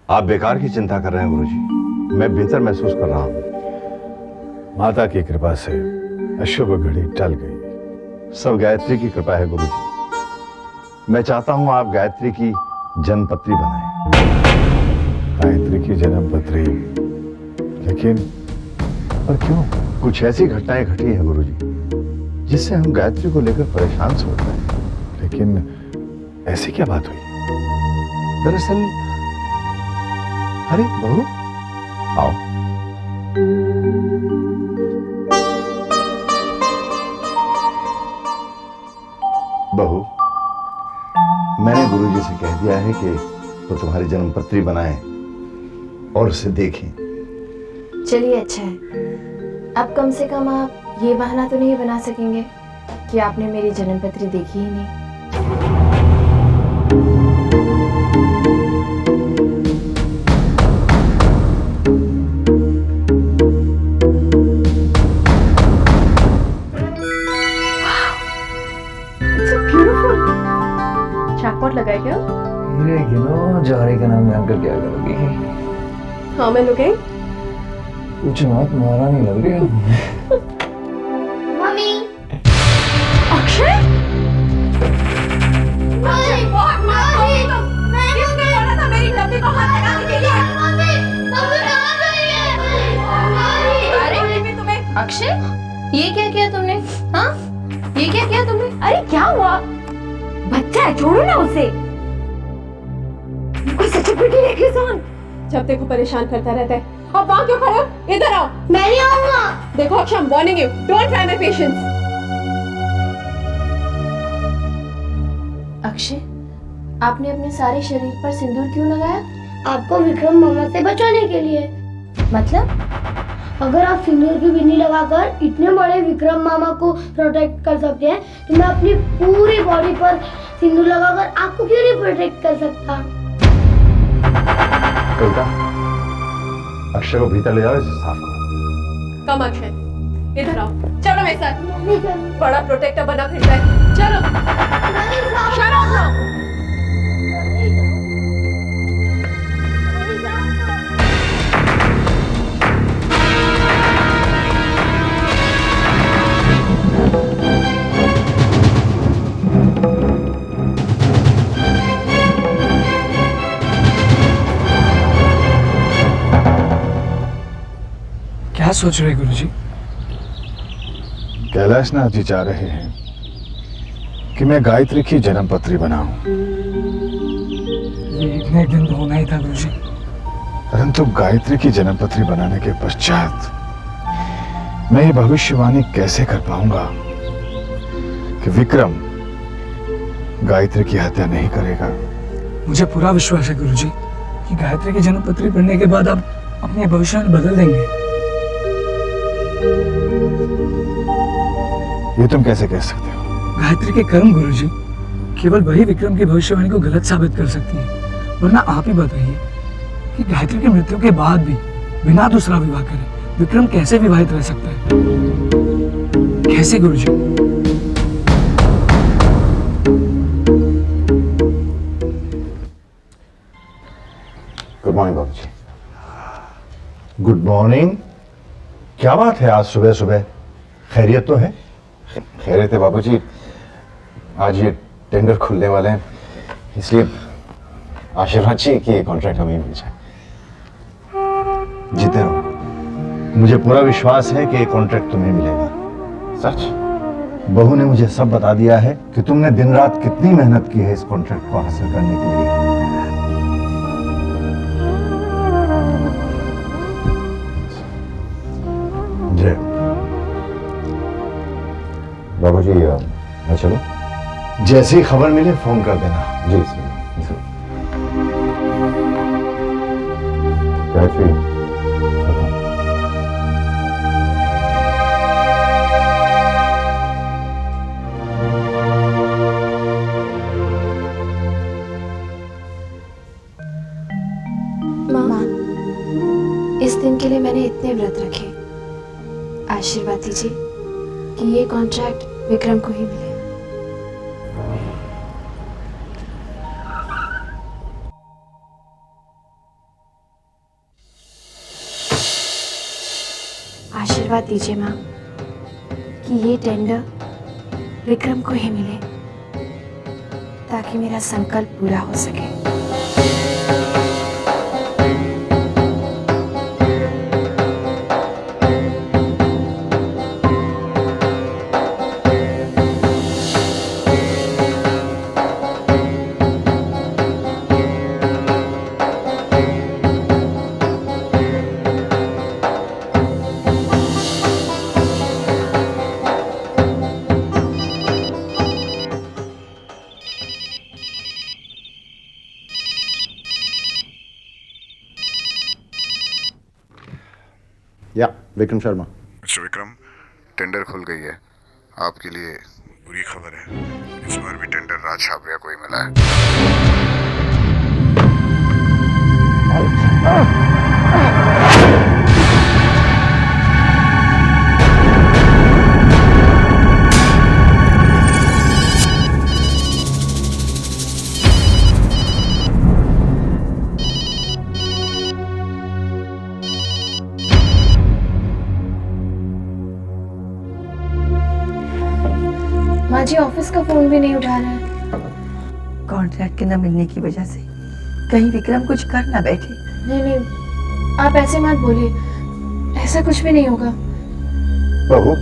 आप बेकार की चिंता कर रहे हैं गुरुजी। मैं बेहतर महसूस कर रहा हूं। माता की कृपा से अशुभ घड़ी टल गई। सब गायत्री की कृपा है गुरुजी। मैं चाहता हूं आप गायत्री की जन्मपत्री बनाएं। गायत्री की जन्मपत्री? लेकिन पर क्यों? कुछ ऐसी घटनाएं घटी हैं गुरुजी जिससे हम गायत्री को लेकर परेशान से होते हैं। लेकिन ऐसी क्या बात हुई? दरअसल अरे बहू आओ। बहू, मैंने गुरुजी से कह दिया है कि वो तुम्हारी जन्मपत्री बनाएं और उसे देखें। चलिए अच्छा है। अब कम से कम आप ये बहाना तो नहीं बना सकेंगे कि आपने मेरी जन्मपत्री देखी ही नहीं। जैकपॉट लगाए क्या? हीरे गिनो, जौहरी का नाम जानकर क्या करोगी? हाँ मैं लुके। कुछ मत, महारानी लग रही है। मम्मी। अक्षय? मम्मी बहुत किसने बोला था मेरी डब्बी को हाथ लगाने के लिए? मम्मी कहाँ गई है? अरे तुम्हें अक्षय, ये क्या किया तुमने? हाँ, ये क्या किया तुमने? अरे क्या हुआ? बच्चा है, छोड़ो ना उसे। कोई सच्ची पिटी है किसान। जब देखो परेशान करता रहता है। अब वहाँ क्यों खड़े हो? इधर आओ। मैं नहीं आऊंगा। देखो Akshay, I'm warning you. Don't try my patience. Akshay, आपने अपने सारे शरीर पर सिंदूर क्यों लगाया? आपको विक्रम मामा से बचाने के लिए। मतलब? अगर आप सिंदूर की बिन्नी लगाकर इतने बड़े विक्रम मामा को प्रोटेक्ट कर सकते हैं, तो मैं अपनी पूरी बॉडी पर सिंदूर लगाकर आपको क्यों नहीं प्रोटेक्ट कर सकता? कविता, अक्षय को भीतर ले जाओ, इसे साफ करो। कम अक्षय, इधर आओ। चलो मेरे साथ। मम्मी चलो। बड़ा प्रोटेक्टर बना फिरता है। चलो। Shut up now. क्या सोच रहे गुरुजी? कैलाशनाथ जी चाह रहे हैं कि मैं गायत्री की जन्मपत्री बनाऊं। ये एक न एक दिन तो होना ही था गुरुजी। परंतु गायत्री की जन्मपत्री बनाने के पश्चात मैं ये भविष्यवाणी कैसे कर पाऊंगा कि विक्रम गायत्री की हत्या नहीं करेगा? मुझे पूरा विश्वास है गुरुजी कि गायत्री की जन्मपत्री पढ़ने के बाद आप अपने भविष्यवाणी बदल देंगे। ये तुम कैसे कह सकते हो? गायत्री के कर्म गुरुजी केवल वही विक्रम की भविष्यवाणी को गलत साबित कर सकती है। वरना आप ही बताइए कि गायत्री की मृत्यु के बाद भी बिना दूसरा विवाह करे विक्रम कैसे विवाहित रह सकता है? कैसे गुरुजी? गुड मॉर्निंग बाबूजी। Good morning. क्या बात है आज सुबह सुबह? खैरियत तो है? खैरियत है बाबूजी। आज ये टेंडर खुलने वाले हैं, इसलिए आशीर्वाद चाहिए कि ये कॉन्ट्रैक्ट हमें मिल जाए। जीते रहो। मुझे पूरा विश्वास है कि ये कॉन्ट्रैक्ट तुम्हें मिलेगा। सच? बहू ने मुझे सब बता दिया है कि तुमने दिन रात कितनी मेहनत की है इस कॉन्ट्रैक्ट को हासिल करने के लिए। जय। बाबूजी मैं चलूं? जैसी ही खबर मिले फोन कर देना। जी सर। गायत्री, माँ, इस दिन के लिए मैंने इतने व्रत रखे। आशीर्वाद दीजिए कि ये कॉन्ट्रैक्ट विक्रम को ही मिले। आशीर्वाद दीजिए माँ कि ये टेंडर विक्रम को ही मिले ताकि मेरा संकल्प पूरा हो सके। या विक्रम शर्मा। मिस्टर विक्रम, टेंडर खुल गई है। आपके लिए बुरी खबर है, इस बार भी टेंडर राज छाबरिया को ही मिला है। माँ जी ऑफिस का फोन भी नहीं उठा रहा है। कॉन्ट्रैक्ट के न मिलने की वजह से कहीं विक्रम कुछ कर ना बैठे। नहीं नहीं, आप ऐसे मत बोलिए, ऐसा कुछ भी नहीं होगा। बहू,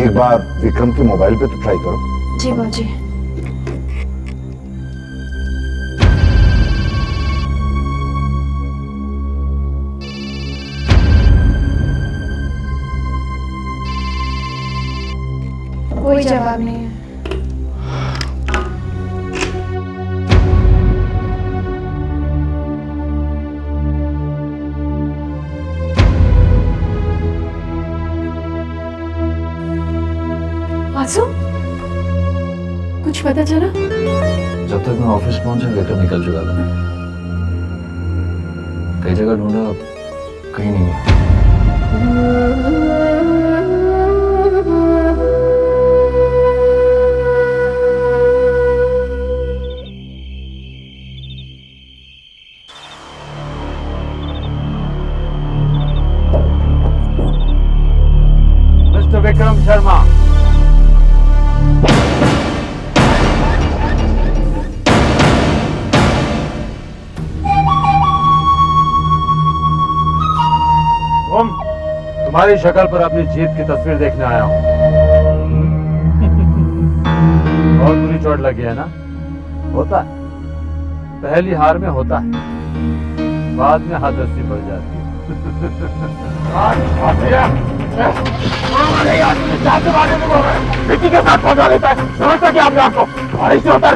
एक बार विक्रम के मोबाइल पे तो ट्राई करो। जी बाजी। कोई जवाब नहीं है। आंसू, कुछ पता चला? जब तक मैं ऑफिस पहुंचा विक्रम निकल चुका था। कई जगह ढूंढा, कहीं नहीं मिला। मिस्टर विक्रम शर्मा, तुम्हारी शक्ल पर अपनी जीत की तस्वीर देखने आया हूं। बहुत बुरी चोट लगी है ना? होता है, पहली हार में होता है, बाद में हादसी बढ़ जाती है। के साथ पहुंचा देता है, समझता क्या आपने आपको? गाड़ी से उतर,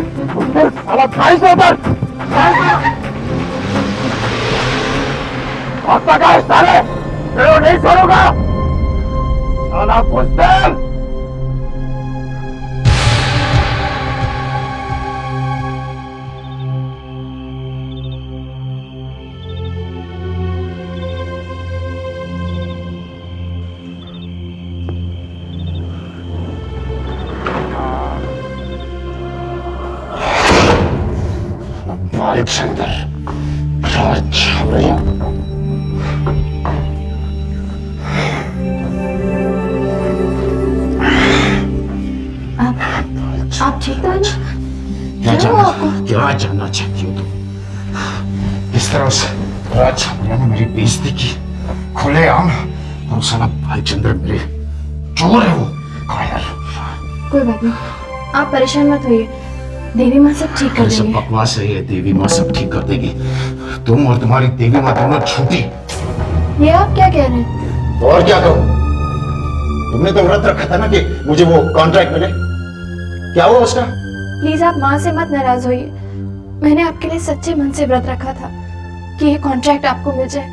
गाड़ी से उतर। भागता का हिस्सा है, मैं नहीं छोड़ूंगा साला बुज़दिल। बालचंद्र राज छाबरिया। आप ठीक तो हैं क्या क्या हुआ आपको? क्या जानना चाहती हो तुम? इस तरह से राज छाबरिया ने मेरी बेइज्जती की खुलेआम, और साला भालचंद्र मेरे चोर है वो, कायर। कोई बात नहीं, आप परेशान मत होइए, देवी माँ सब ठीक कर सब देंगे। बकवास है ये, देवी माँ सब ठीक कर देगी। तुम और तुम्हारी देवी माँ दोनों झूठी। ये आप क्या कह रहे हैं? तो और क्या करूं? तुमने तो व्रत रखा था ना कि मुझे वो कॉन्ट्रैक्ट मिले, क्या हुआ उसका? प्लीज आप माँ से मत नाराज होइए, मैंने आपके लिए सच्चे मन से व्रत रखा था कि ये कॉन्ट्रैक्ट आपको मिल जाए।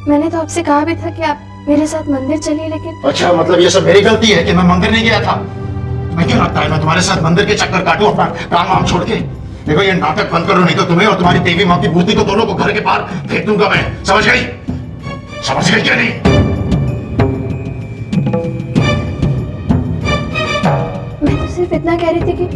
मैंने तो आपसे कहा भी था कि आप मेरे साथ मंदिर चलिए, लेकिन अच्छा, मतलब ये सब मेरी गलती है कि मैं मंदिर नहीं गया था? मैं क्यों लगता है मैं तुम्हारे साथ मंदिर के चक्कर काटूं अपना काम वाम छोड़ के? देखो ये नाटक बंद करो, नहीं तो तुम्हें और तुम्हारी देवी माँ की मूर्ति को दोनों को घर के बाहर फेंक दूंगा मैं। समझ गई? समझ गई क्या नहीं? मैं तो सिर्फ इतना कह रही थी कि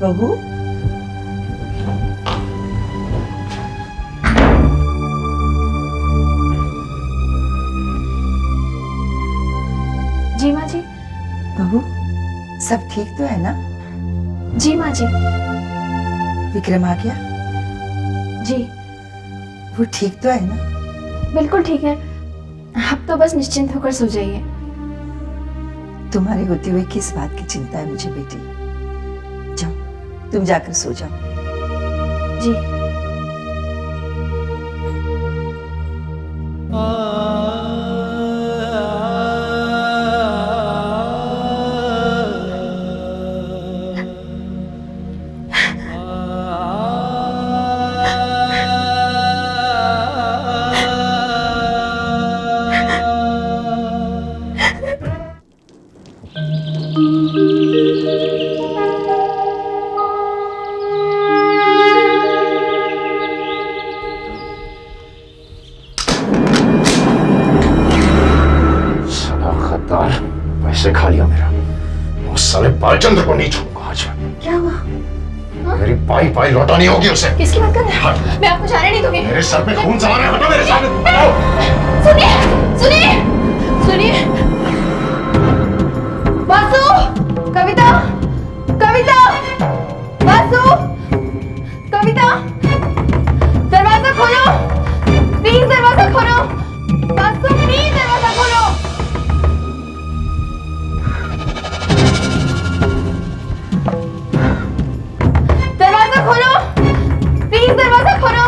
बहू जी माँ जी। बहू सब ठीक तो है ना? जी माँ जी। विक्रम आ गया? जी वो ठीक तो है ना? बिल्कुल ठीक है। अब तो बस निश्चिंत होकर सो जाइए। तुम्हारे होते हुए किस बात की चिंता है मुझे बेटी? जाओ तुम जाकर सो जाओ। जी। साला गद्दार, पैसे खा लिया मेरा। उस साले बालचंद्र को नहीं छोड़ूंगा आज मैं। क्या हुआ? मेरी पाई पाई लौटानी होगी उसे। किसकी बात कर रहे हैं? मैं आपको जाने नहीं दूंगी। मेरे सर पे खून सवार है, हटो मेरे सामने। हटो। सुनिए सुनिए सुनिए। वासु, कविता, कविता, वासु, कविता, दरवाजा खोलो प्लीज, दरवाजा खोलो। वासु प्लीज दरवाजा खोलो। दरवाजा खोलो प्लीज, दरवाजा खोलो।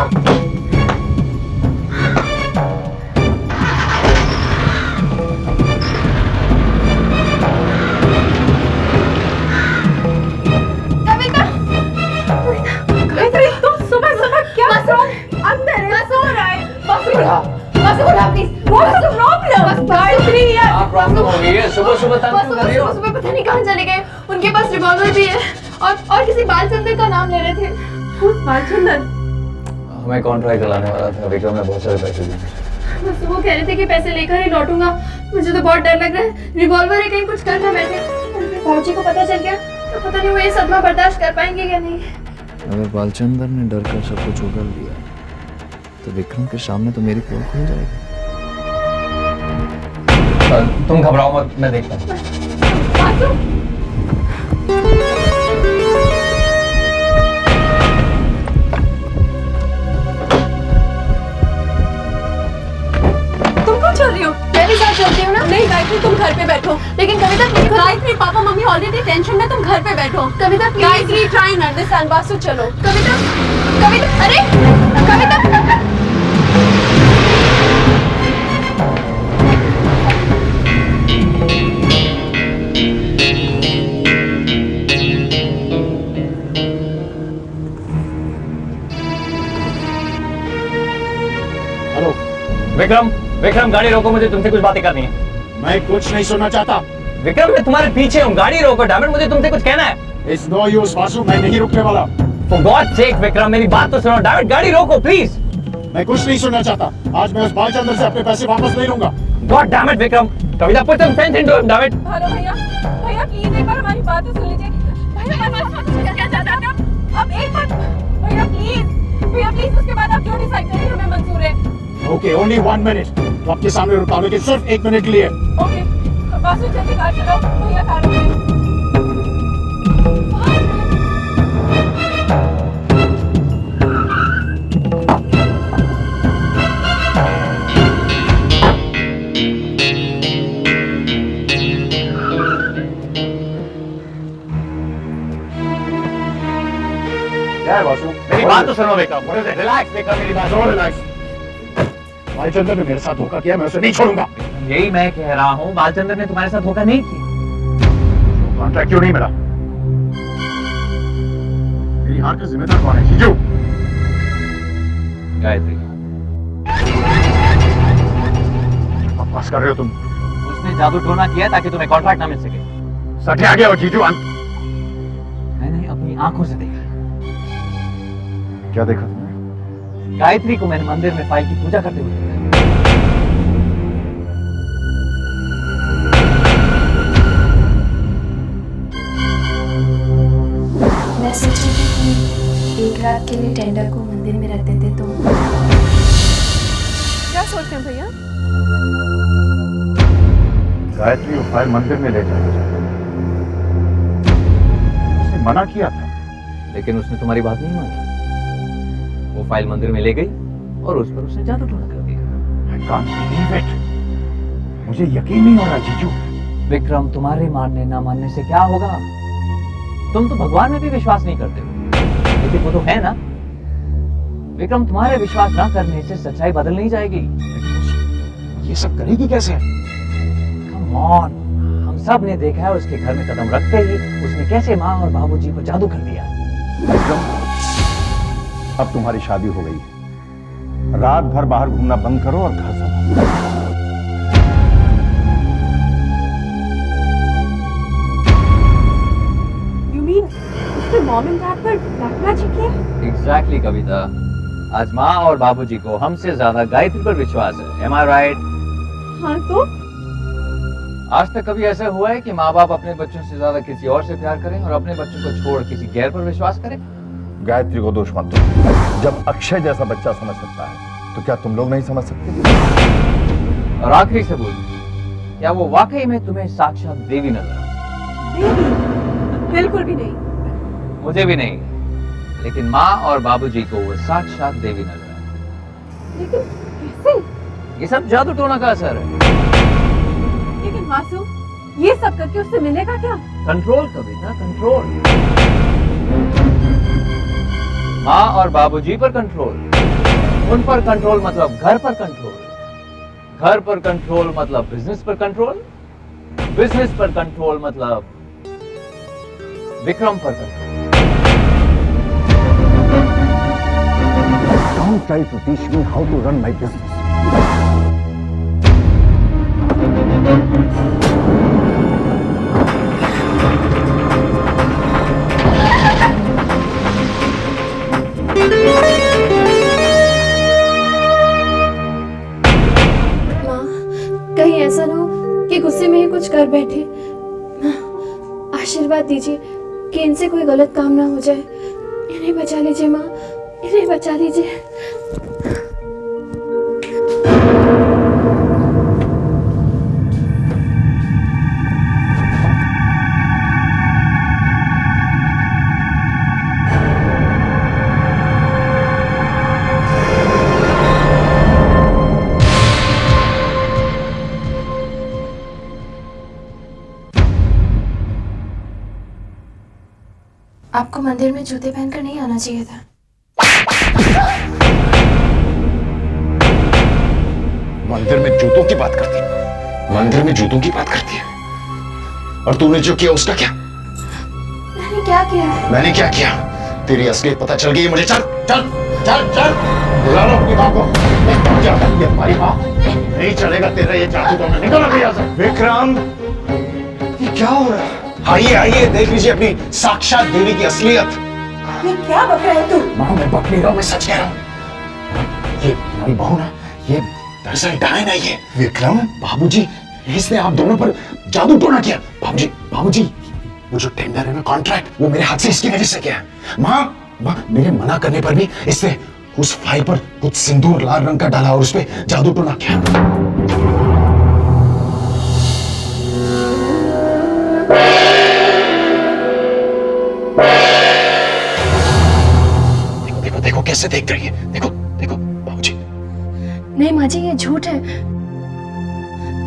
कविता, गायत्री तुम सुबह सुबह क्या अंदर है, सो रहा है। Vasu please. What's the problem? Gayatri यार प्रॉब्लम हो गई है, सुबह सुबह तंग क्यों कर रही हो? सुबह पता नहीं कहाँ चले गए। उनके पास रिवॉल्वर भी है और किसी बालचंद्र का नाम ले रहे थे। बालचंदर हमें कॉन्ट्रैक्ट दिलाने वाला था, विक्रम ने बहुत सारे पैसे दिए। बस वो कह रहे थे कि पैसे लेकर ही लौटूंगा। मुझे तो बहुत डर लग रहा है, रिवॉल्वर है, कहीं कुछ कर ना बैठे। भाजी को पता चल गया तो पता नहीं वो ये सदमा बर्दाश्त कर पाएंगे या नहीं। अगर बालचंदर ने डर कर सब कुछ उगल दिया तो विक्रम के सामने तो मेरी पोल खुल जाएगी। तुम घबराओ मत, मैं देखता हूँ। तुम क्यों चल रही हो? मैं भी साथ चलती हूँ ना। नहीं गायत्री तुम घर पे बैठो। लेकिन कविता please. Gayatri papa mummy already tension में, तुम घर पे बैठो। Kavita please. Gayatri try and understand. Vasu चलो। कविता, कविता, अरे कविता। हेलो। विक्रम, विक्रम गाड़ी रोको, मुझे तुमसे कुछ बातें करनी है। मैं कुछ नहीं सुनना चाहता। विक्रम मैं तुम्हारे पीछे हूँ, गाड़ी रोको। डैमेट मुझे तुमसे कुछ कहना है। It's no use, वासु, मैं नहीं रुकने वाला। For God's sake विक्रम मेरी बात तो सुनो। डैमेट गाड़ी रोको प्लीज। मैं कुछ नहीं सुनना चाहता। आज मैं उस बालचंद्र से अपने पैसे वापस नहीं लूंगा। God damn it Vikram. Kavita put some sense into him, damn it। Hello भैया, भैया प्लीज एक बार हमारी बात तो सुन लीजिए। भैया क्या चाहते हैं आप? अब एक बार भैया प्लीज उसके बाद आप जो डिसाइड करें हमें मंजूर है। Okay, only 1 minute। तो आपके सामने रुकता हूँ, लेकिन सिर्फ 1 मिनट के लिए। ओके वासु जल्दी कार चलाओ। भैया कार रोकें। क्या है वासु? मेरी बात तो सुनो विक्रम। रिलैक्स विक्रम, मेरी बात सुनो। रिलैक्स। बालचंद्र ने मेरे साथ धोखा किया, मैं उसे नहीं छोड़ूंगा। यही मैं कह रहा हूँ, बालचंद्र ने तुम्हारे साथ धोखा नहीं किया। कॉन्ट्रैक्ट क्यों नहीं मिला? मेरी हार का जिम्मेदार कौन है? जीजू। गायत्री। बकवास कर रहे हो तुम। उसने जादू टोना किया ताकि तुम्हें कॉन्ट्रैक्ट ना मिल सके। सच आ गया हो जीजू। मैंने अपनी आंखों से देखा। क्या देखा तुमने? गायत्री को मैंने मंदिर में फाइल की पूजा करते हुए देखा। वैसे लिए टेंडर को मंदिर में रख देते तो। क्या सोचते हैं भैया? गायत्री वो फाइल मंदिर में ले जाना चाहता है। उसने मना किया था। लेकिन उसने तुम्हारी बात नहीं मानी। वो फाइल मंदिर में ले गई और उस पर उसने जादू टोना कर दिया। I can't believe it. मुझे यकीन नहीं हो रहा जीजू। विक्रम, तुम्हारे मानने ना मानने से क्या होगा? तुम तो भगवान में भी विश्वास नहीं करते हो, लेकिन वो तो है ना। विक्रम, तुम्हारे विश्वास ना करने से सच्चाई बदल नहीं जाएगी। ये सब करेगी कैसे? Come on, हम सब ने देखा है उसके घर में कदम रखते ही उसने कैसे माँ और बाबूजी पर जादू कर दिया। अब तुम्हारी शादी हो गई है। रात भर बाहर घूमना बंद करो और घर संभालो। You mean उसने मॉम एंड डैड पर ब्लैक मैजिक किया? Exactly, कविता। आज माँ और बाबूजी को हमसे ज्यादा गायत्री पर विश्वास है। Am I right? हाँ तो? आज तक कभी ऐसा हुआ है कि माँ बाप अपने बच्चों से ज्यादा किसी और से प्यार करें और अपने बच्चों को छोड़ किसी गैर पर विश्वास करें? गायत्री को दोष मत दो। जब अक्षय जैसा बच्चा समझ सकता है तो क्या तुम लोग नहीं समझ सकते? और आखिरी से बोल, क्या वो वाकई में तुम्हें साक्षात देवी नजर आई? देवी? बिल्कुल भी नहीं। मुझे भी नहीं, लेकिन माँ और बाबूजी को वो साक्षात देवी नजर आई। लेकिन कैसे? ये सब जादू टोना का असर है। लेकिन मासूम, ये सब करके उससे मिलेगा क्या? कंट्रोल कविता, कंट्रोल। माँ और बाबूजी पर कंट्रोल, उन पर कंट्रोल मतलब घर पर कंट्रोल, घर पर कंट्रोल मतलब बिजनेस पर कंट्रोल, बिजनेस पर कंट्रोल मतलब विक्रम पर control. Don't try to teach me how to run my business. माँ, कहीं ऐसा ना हो कि गुस्से में ही कुछ कर बैठे। माँ, आशीर्वाद दीजिए कि इनसे कोई गलत काम ना हो जाए। इन्हें बचा लीजिए माँ, इन्हें बचा लीजिए। आपको मंदिर में जूते पहनकर नहीं आना चाहिए था। मंदिर में जूतों की बात करती है। मंदिर में जूतों की बात करती है। और तूने जो किया उसका क्या? मैंने क्या किया? मैंने क्या किया? तेरी असलियत पता चल गई है मुझे। चल चल चल चल, बुला लो अपनी माँ को। क्या करती है तुम्हारी माँ? नहीं चलेगा तेरा ये जादू टोना। निकल अभी यहाँ से। विक्रम, ये क्या हो रहा है? आइए आइए, देख लीजिए अपनी साक्षात देवी की असलियत। ये क्या बक रहा है तू? माँ, मैं बक नहीं रहा हूँ, मैं सच कह रहा हूँ। ये तुम्हारी बहू ना, ये दरअसल डायन है। ये विक्रम, बाबूजी, इसने आप दोनों पर जादू टोना किया। बाबूजी, बाबूजी, वो जो टेंडर है ना, कॉन्ट्रैक्ट, वो मेरे हाथ से इसकी वजह से गया है। माँ, माँ, मेरे मना करने पर भी इसने उस फाइल पर कुछ सिंदूर लाल रंग का डाला और उस पे जादू टोना किया। देखो देखो देखो कैसे देख रही है। देखो देखो बाबूजी। नहीं माँ जी, ये झूठ है।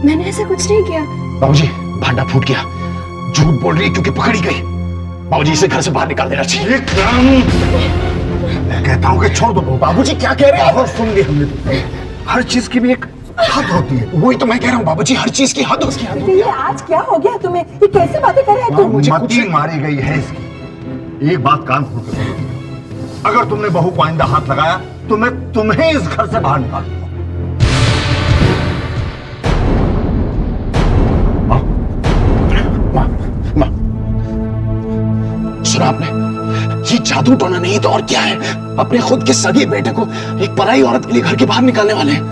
मैंने ऐसा कुछ नहीं किया। बाबूजी, भांडा फूट गया। झूठ बोल रही है क्योंकि पकड़ी गई। बाबूजी, इसे घर से बाहर निकाल देना चाहिए। मैं कहता हूँ कि छोड़ दो। बाबूजी क्या कह रहे हैं? बहुत सुन ली हमने तो। हर चीज की भी एक हद होती है। वही तो मैं कह रहा हूँ बाबूजी, हर चीज की हद उसकी हद होती ये है। आज क्या हो गया तुम्हें? ये कैसी बातें कर रहे हैं तुम? मती मारी गई है इसकी। एक बात कान खोल के सुनो। अगर तुमने बहू को आइंदा हाथ लगाया तो मैं तुम्हें इस घर से बाहर निकाल दूंगा। माँ, सुना आपने? ये जादू टोना नहीं तो और क्या है? अपने खुद के सगे बेटे को एक पराई औरत के लिए घर के बाहर निकालने वाले हैं।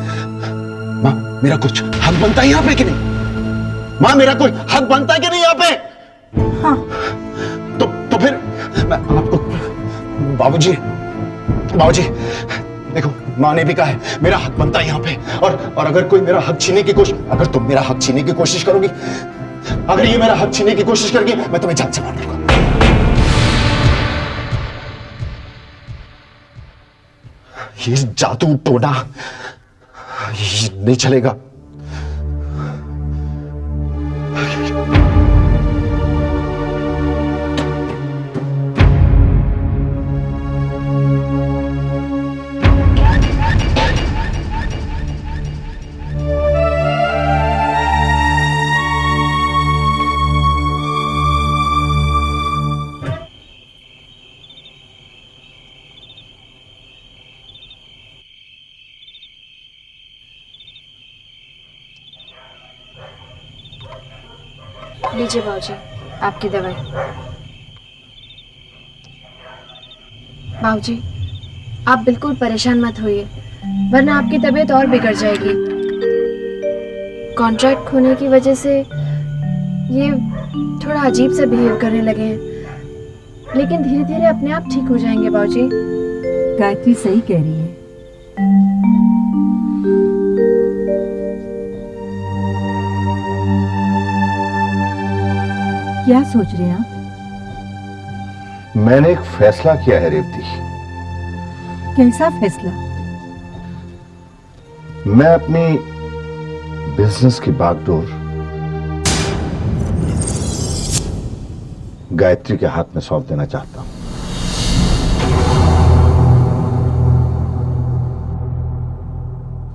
माँ, मेरा कुछ हक बनता है यहाँ पे कि नहीं? माँ, मेरा कोई हक बनता है कि नहीं यहाँ पे? हाँ। तो फिर मैं आपको, बाबूजी, बाबूजी देखो, माँ ने भी कहा है मेरा हक बनता है यहाँ पे, और अगर कोई मेरा हक छीनने की कोशिश, अगर तुम मेरा हक छीनने की कोशिश करोगी, अगर ये मेरा हक छीनने की कोशिश करेगी, मैं तुम्हें जान से मार दूंगा। ये जादू टोना ये नहीं चलेगा। लीजिए बाबूजी आपकी दवाई। बाबूजी आप बिल्कुल परेशान मत होइए, वरना आपकी तबीयत और बिगड़ जाएगी। कॉन्ट्रैक्ट खोने की वजह से ये थोड़ा अजीब सा बिहेव करने लगे हैं, लेकिन धीरे धीरे अपने आप ठीक हो जाएंगे बाबूजी। गायत्री सही कह रही है। क्या सोच रहे हैं आप? मैंने एक फैसला किया है रेवती। कैसा फैसला? मैं अपनी बिजनेस की बागडोर गायत्री के हाथ में सौंप देना चाहता हूं।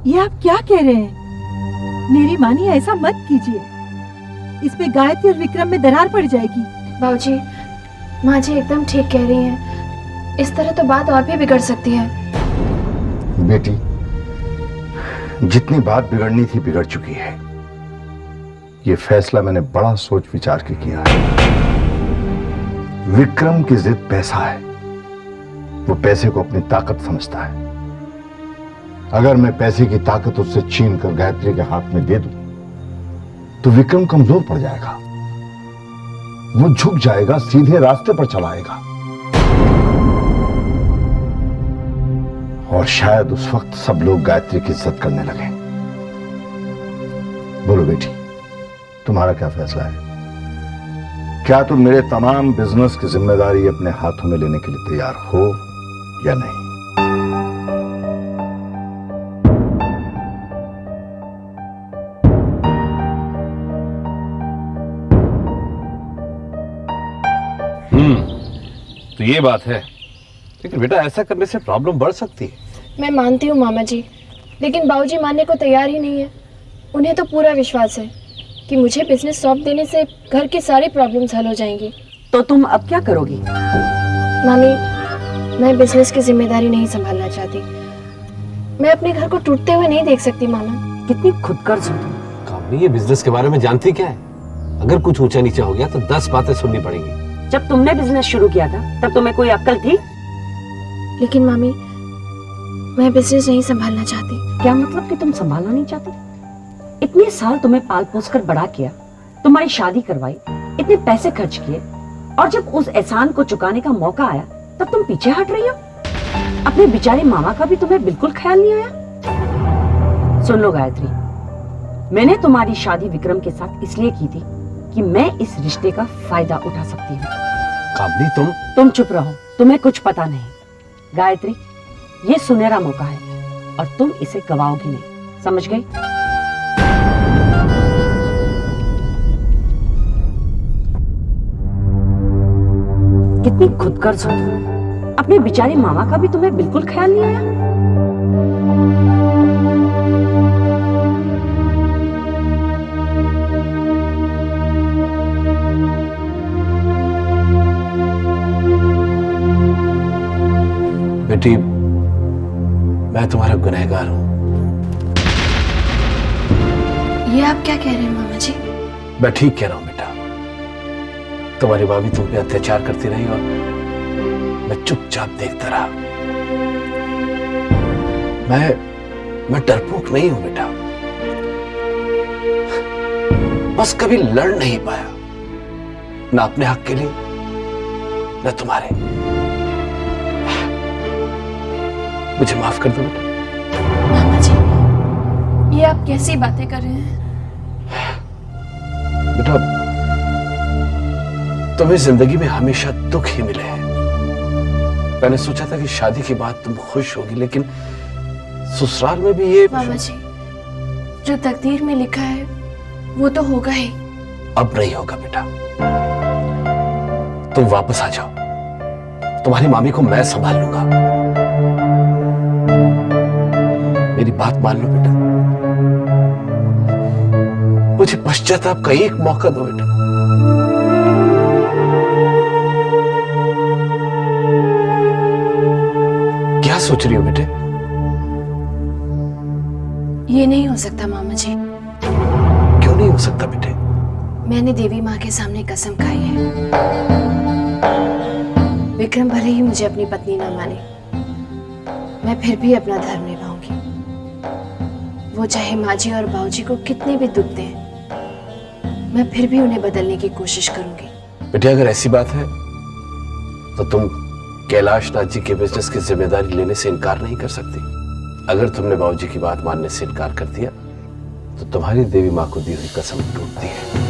ये आप क्या कह रहे हैं? मेरी मानिए, ऐसा मत कीजिए। इसमें गायत्री और विक्रम में दरार पड़ जाएगी। बाबूजी माँ जी एकदम ठीक कह रही हैं, इस तरह तो बात और भी बिगड़ सकती है। बेटी, जितनी बात बिगड़नी थी बिगड़ चुकी है। ये फैसला मैंने बड़ा सोच विचार के किया है। विक्रम की जिद पैसा है, वो पैसे को अपनी ताकत समझता है। अगर मैं पैसे की ताकत उससे छीन कर गायत्री के हाथ में दे दूं तो विक्रम कमजोर पड़ जाएगा, वो झुक जाएगा, सीधे रास्ते पर चला आएगा, और शायद उस वक्त सब लोग गायत्री की इज्जत करने लगे। बोलो बेटी, तुम्हारा क्या फैसला है? क्या तुम मेरे तमाम बिजनेस की जिम्मेदारी अपने हाथों में लेने के लिए तैयार हो या नहीं? तो ये बात है, लेकिन बेटा ऐसा करने से प्रॉब्लम बढ़ सकती है। मैं मानती हूँ मामा जी, लेकिन बाबूजी मानने को तैयार ही नहीं है। उन्हें तो पूरा विश्वास है कि मुझे बिजनेस सौंप देने से घर की सारी प्रॉब्लम्स हल हो जाएंगी। तो तुम अब क्या करोगी? मामी, मैं बिजनेस की जिम्मेदारी नहीं संभालना चाहती। मैं अपने घर को टूटते हुए नहीं देख सकती मामा। कितनी खुदगर्ज हो तुम। कामनी, ये बिजनेस के बारे में जानती क्या है? अगर कुछ ऊंचा नीचा हो गया तो 10 बातें सुननी पड़ेंगी। जब तुमने बिजनेस शुरू किया था तब तुम्हें कोई अक्ल थी? लेकिन मामी, मैं बिजनेस नहीं संभालना चाहती। क्या मतलब कि तुम संभालना नहीं चाहती? इतने साल तुम्हें पाल पोस कर बड़ा किया, तुम्हारी शादी करवाई, इतने पैसे खर्च किए, और जब उस एहसान को चुकाने का मौका आया तब तुम पीछे हट रही हो। अपने बेचारे मामा का भी तुम्हें बिल्कुल ख्याल नहीं आया। सुन लो गायत्री, मैंने तुम्हारी शादी विक्रम के साथ इसलिए की थी कि मैं इस रिश्ते का फायदा उठा सकती हूँ। कामनी, तुम चुप रहो, तुम्हें कुछ पता नहीं। गायत्री, ये सुनहरा मौका है और तुम इसे गवाओगी नहीं, समझ गई? कितनी खुदगर्ज हो तुम। अपने बेचारे मामा का भी तुम्हें बिल्कुल ख्याल नहीं आया। बेटी, मैं तुम्हारा गुनहगार हूं। ये आप क्या कह रहे हैं मामा जी? मैं ठीक कह रहा हूं बेटा। तुम्हारी भाभी तुम पे अत्याचार करती रही और मैं चुपचाप देखता रहा। मैं डरपोक नहीं हूं बेटा, बस कभी लड़ नहीं पाया, ना अपने हक के लिए, न तुम्हारे। मुझे माफ कर दो बेटा। मामा जी, ये आप कैसी बातें कर रहे हैं? बेटा, तुम्हें जिंदगी में हमेशा दुख ही मिले हैं। मैंने सोचा था कि शादी के बाद तुम खुश होगी, लेकिन ससुराल में भी ये। मामा जी, जो तकदीर में लिखा है वो तो होगा ही। अब नहीं होगा बेटा, तुम वापस आ जाओ, तुम्हारी मामी को मैं संभाल लूंगा। मेरी बात मान लो बेटा, मुझे पश्चाताप का एक मौका दो बेटा। क्या सोच रही हो बेटे? ये नहीं हो सकता मामा जी। क्यों नहीं हो सकता बेटे? मैंने देवी माँ के सामने कसम खाई है, विक्रम भले ही मुझे अपनी पत्नी ना माने, मैं फिर भी अपना धर्म निभाऊंगी। वो चाहे माँ जी और बाबूजी को कितने भी दुख दें, मैं फिर भी उन्हें बदलने की कोशिश करूंगी। बेटे, अगर ऐसी बात है तो तुम कैलाश नाथ जी के बिजनेस की जिम्मेदारी लेने से इनकार नहीं कर सकती। अगर तुमने बाबूजी की बात मानने से इनकार कर दिया तो तुम्हारी देवी माँ को दी हुई कसम टूटती है।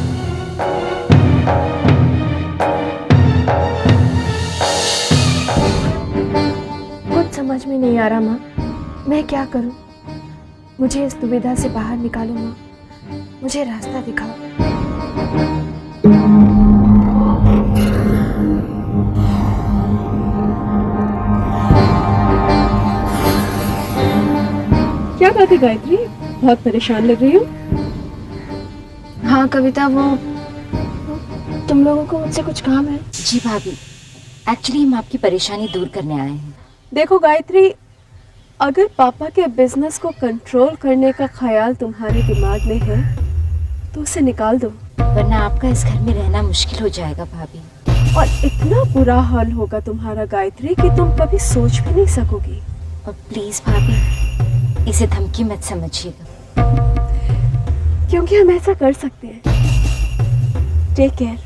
कुछ समझ में नहीं आ रहा माँ, मैं क्या करूं? मुझे इस दुविधा से बाहर निकालो माँ, मुझे रास्ता दिखाओ। क्या बात है गायत्री, बहुत परेशान लग रही हो? हाँ कविता, वो तुम लोगों को मुझसे कुछ काम है? जी भाभी, एक्चुअली हम आपकी परेशानी दूर करने आए हैं। देखो गायत्री, अगर पापा के बिजनेस को कंट्रोल करने का ख्याल तुम्हारे दिमाग में है तो उसे निकाल दो, वरना आपका इस घर में रहना मुश्किल हो जाएगा भाभी। और इतना बुरा हाल होगा तुम्हारा गायत्री कि तुम कभी सोच भी नहीं सकोगी। और प्लीज भाभी, इसे धमकी मत समझिएगा, क्योंकि हम ऐसा कर सकते हैं। Take care.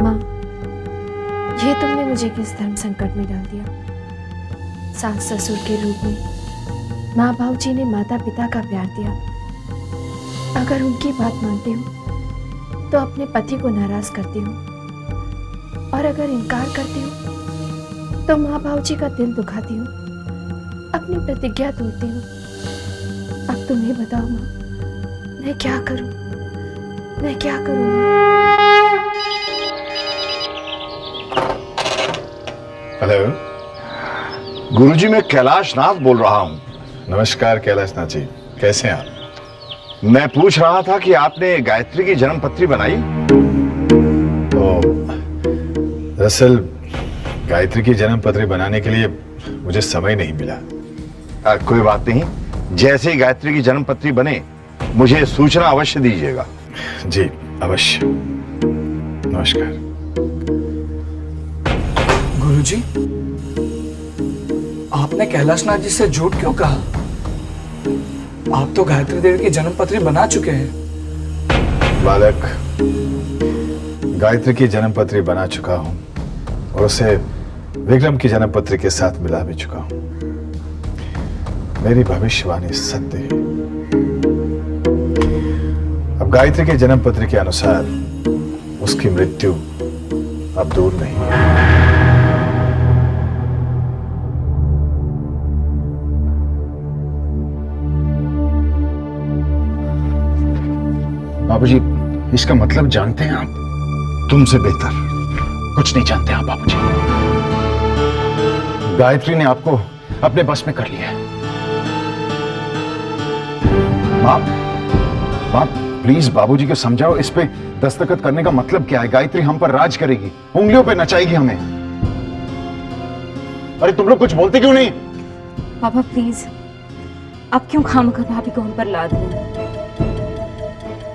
माँ, ये तुमने मुझे किस धर्म संकट में डाल दिया? सास ससुर के रूप में माँ बाबूजी ने माता पिता का प्यार दिया, अगर उनकी बात मानती हूँ तो अपने पति को नाराज करती हूँ, और अगर इनकार करती हूँ तो माँ बाबूजी का दिल दुखाती हूँ, अपनी प्रतिज्ञा तोड़ती हूँ। अब तुम ही बताओ माँ, मैं क्या करूँ? मैं क्या करूँ माँ? हेलो गुरुजी, मैं कैलाश नाथ बोल रहा हूँ। नमस्कार कैलाश नाथ जी, कैसे हैं आप? मैं पूछ रहा था कि आपने गायत्री की जन्म पत्री बनाई? दरअसल गायत्री की जन्म पत्री बनाने के लिए मुझे समय नहीं मिला। कोई बात नहीं, जैसे ही गायत्री की जन्म पत्री बने मुझे सूचना अवश्य दीजिएगा। जी अवश्य। नमस्कार। गुरुजी, आपने कैलाश नाथ जी से झूठ क्यों कहा? आप तो गायत्री देवी की जन्म पत्री बना चुके हैं। बालक, गायत्री की जन्म पत्री बना चुका हूं और उसे विक्रम की जन्म पत्री के साथ मिला भी चुका हूं। मेरी भविष्यवाणी सत्य है। अब गायत्री के जन्म पत्री के अनुसार उसकी मृत्यु अब दूर नहीं है। बाबूजी, इसका मतलब जानते हैं आप? तुमसे बेहतर। कुछ नहीं जानते आप बाबूजी। गायत्री ने आपको अपने बस में कर लिया है। माँ प्लीज बाबूजी को समझाओ, इस पे दस्तखत करने का मतलब क्या है? गायत्री हम पर राज करेगी, उंगलियों पे नचाएगी हमें। अरे तुम लोग कुछ बोलते क्यों नहीं? पापा प्लीज, आप क्यों खामखा भाभी को हम पर लाद रहे हैं?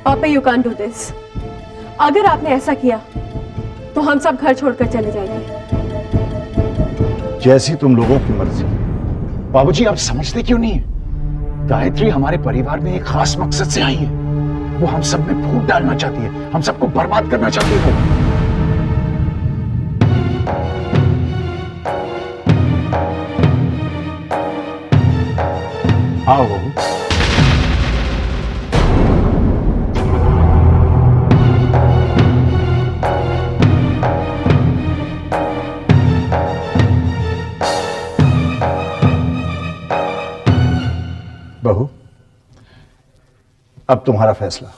पापा, यू कांट डू दिस। अगर आपने ऐसा किया तो हम सब घर छोड़कर चले जाएंगे। जैसी तुम लोगों की मर्जी। बाबूजी आप समझते क्यों नहीं? गायत्री हमारे परिवार में एक खास मकसद से आई है। वो हम सब में फूट डालना चाहती है, हम सबको बर्बाद करना चाहती है वो। आओ बहू। बहू, अब तुम्हारा फैसला।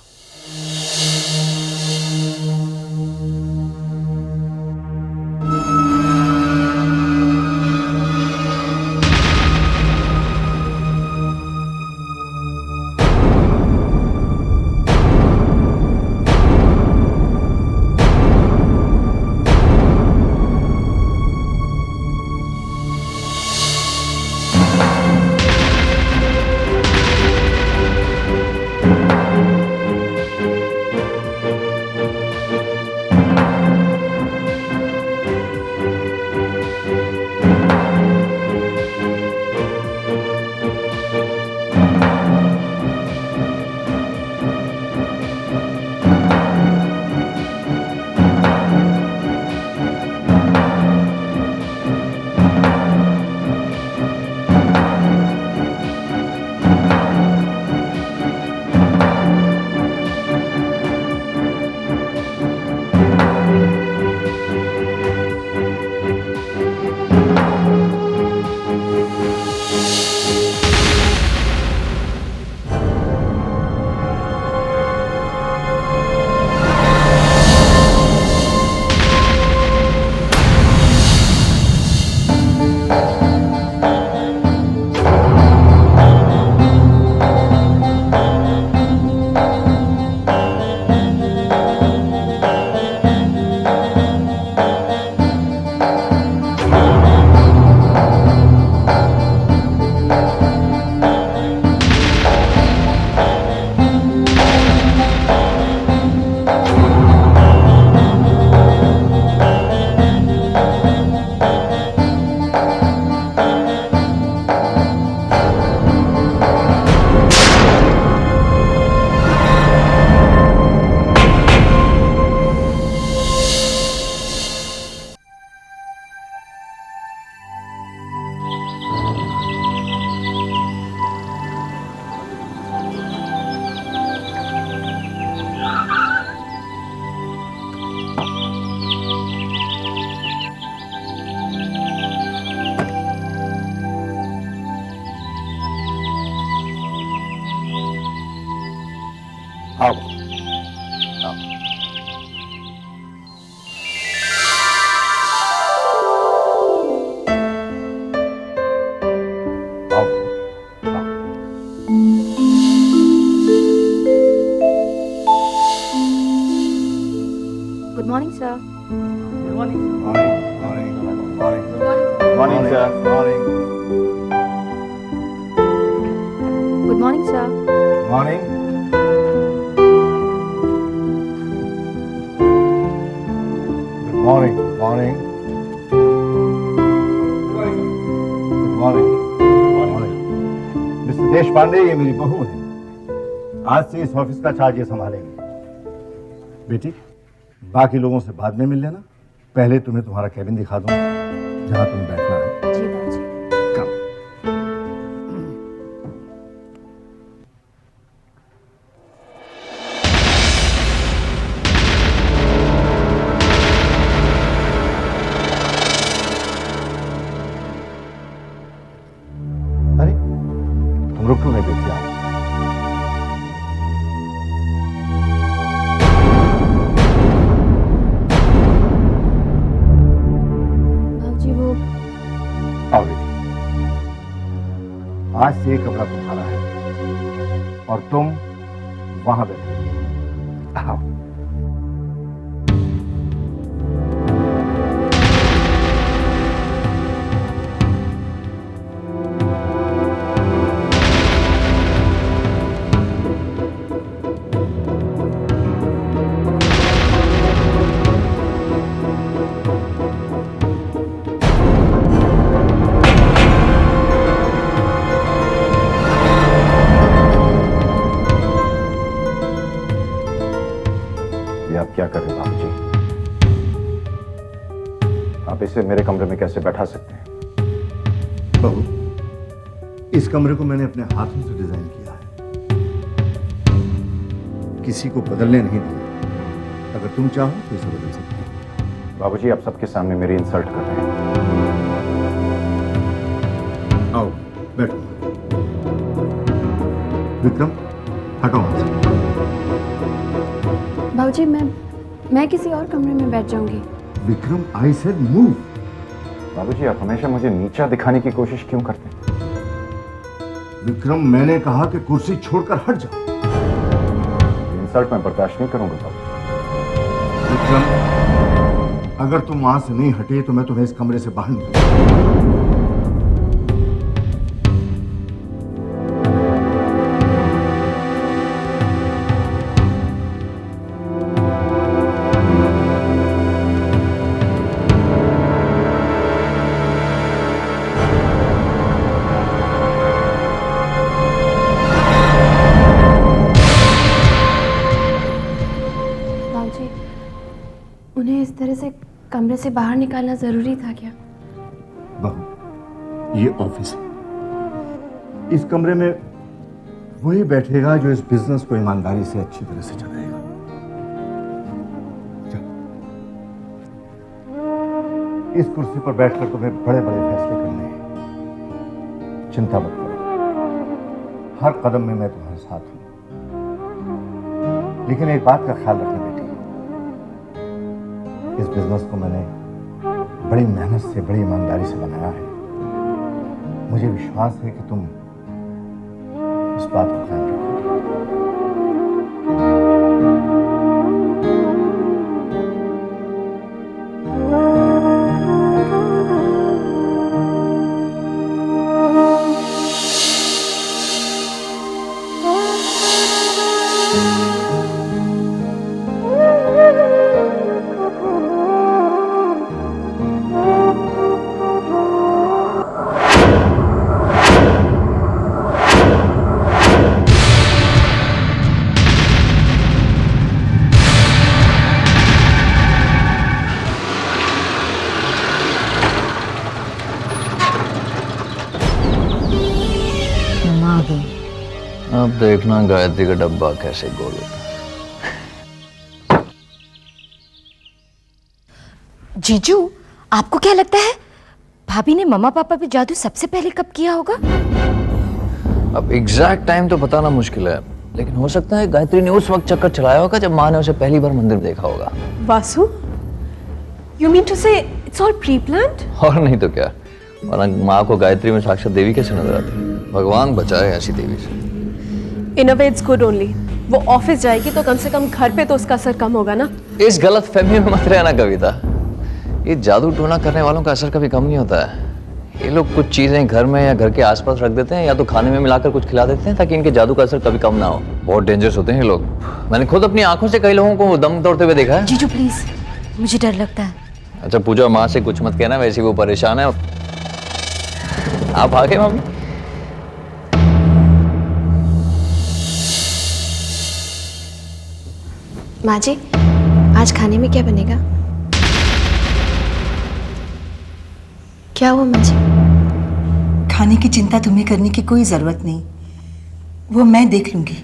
आओ आओ। Good morning sir. Good morning. Morning sir. Morning. Good morning sir. Morning. Morning. Morning. Morning. Mister देश पांडे, ये मेरी बहू है। आज से इस ऑफिस का चार्ज ये संभालेंगे। बेटी, बाकी लोगों से बाद में मिल लेना। पहले तुम्हें तुम्हारा कैबिन दिखा दूं, जहां तुम्हें बैठना है। जी बाबूजी। कम। अरे, तुम रुक क्यों नहीं बेटी? आओ। बाबूजी वो आओ बेटी। आज से ये कमरा तुम्हारा है और तुम वहां बैठो। आओ। कैसे बैठा सकते हैं। बहू, इस कमरे को मैंने अपने हाथों से डिजाइन किया है, किसी को बदलने नहीं दिया। अगर तुम चाहो तो इसे बदल सकते हो। बाबूजी, आप सबके सामने मेरी इंसल्ट कर रहे हैं। आओ बैठो। विक्रम, हटो हमसे। बाबूजी, मैं किसी और कमरे में बैठ जाऊंगी। Vikram, I said move. बाबूजी, आप हमेशा मुझे नीचा दिखाने की कोशिश क्यों करते हैं? विक्रम, मैंने कहा कि कुर्सी छोड़कर हट जाओ। इंसल्ट मैं बर्दाश्त नहीं करूंगा बाबू। विक्रम, अगर तुम वहां से नहीं हटे तो मैं तुम्हें इस कमरे से बाहर निकालूंगा। बाबूजी, उन्हें इस तरह से कमरे से बाहर निकालना जरूरी था क्या? बहू, ये ऑफिस है। इस कमरे में वही बैठेगा जो इस बिजनेस को ईमानदारी से अच्छी तरह से चलाएगा। चल। इस कुर्सी पर बैठकर तुम्हें बड़े बड़े फैसले करने हैं। चिंता मत करो, हर कदम में मैं तुम्हारे साथ हूं। लेकिन एक बात का ख्याल रखना बेटी, इस बिजनेस को मैंने बड़ी मेहनत से, बड़ी ईमानदारी से बनाया है। मुझे विश्वास है कि तुम इस बात को ख्याल रखोगे। अब देखना गायत्री का डब्बा कैसे गोल होता है। जीजू, आपको क्या लगता है भाभी ने मम्मा पापा पे जादू सबसे पहले कब किया होगा? अब एग्जैक्ट टाइम तो बताना मुश्किल है, लेकिन हो सकता है गायत्री ने उस वक्त चक्कर चलाया होगा जब माँ ने उसे पहली बार मंदिर देखा होगा। वासु, यू मीन टू से इट्स ऑल प्री प्लान्ड? और नहीं तो क्या, वरना माँ को गायत्री में साक्षात देवी कैसे नजर आती? भगवान बचाए ऐसी देवी से। इन अ वे इट्स गुड ओनली। वो ऑफिस जाएगी तो कम से कम घर पे तो उसका असर कम होगा ना। इस गलत फहमी में मत रहना कविता, ये जादू टोना करने वालों का असर कभी कम नहीं होता है। ये लोग कुछ चीजें घर में या घर के आसपास रख देते हैं, या तो खाने में मिलाकर कुछ खिला देते हैं ताकि इनके जादू का असर कभी कम ना हो। बहुत डेंजरस होते हैं ये लोग। मैंने खुद अपनी आंखों से कई लोगों को दम तोड़ते हुए देखा है। जीजू प्लीज, मुझे डर लगता है। अच्छा पूजा, माँ से कुछ मत कहना, वैसे वो परेशान है। आप आ गए मम्मी? माँ जी, आज खाने में क्या बनेगा? क्या हुआ माँ जी? खाने की चिंता तुम्हें करने की कोई जरूरत नहीं, वो मैं देख लूंगी।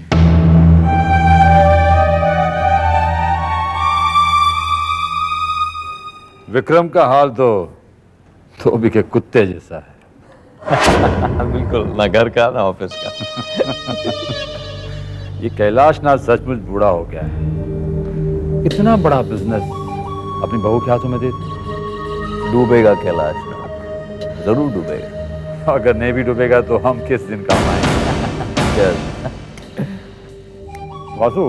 विक्रम का हाल तो धोबी के कुत्ते जैसा है। बिल्कुल, ना घर का ना ऑफिस का। ये कैलाश नाथ सचमुच बूढ़ा हो गया है। इतना बड़ा बिजनेस अपनी बहू के हाथों में दे दे। डूबेगा कैलाश नाथ, जरूर डूबेगा। अगर नहीं भी डूबेगा तो हम किस दिन काम आएंगे? वासु,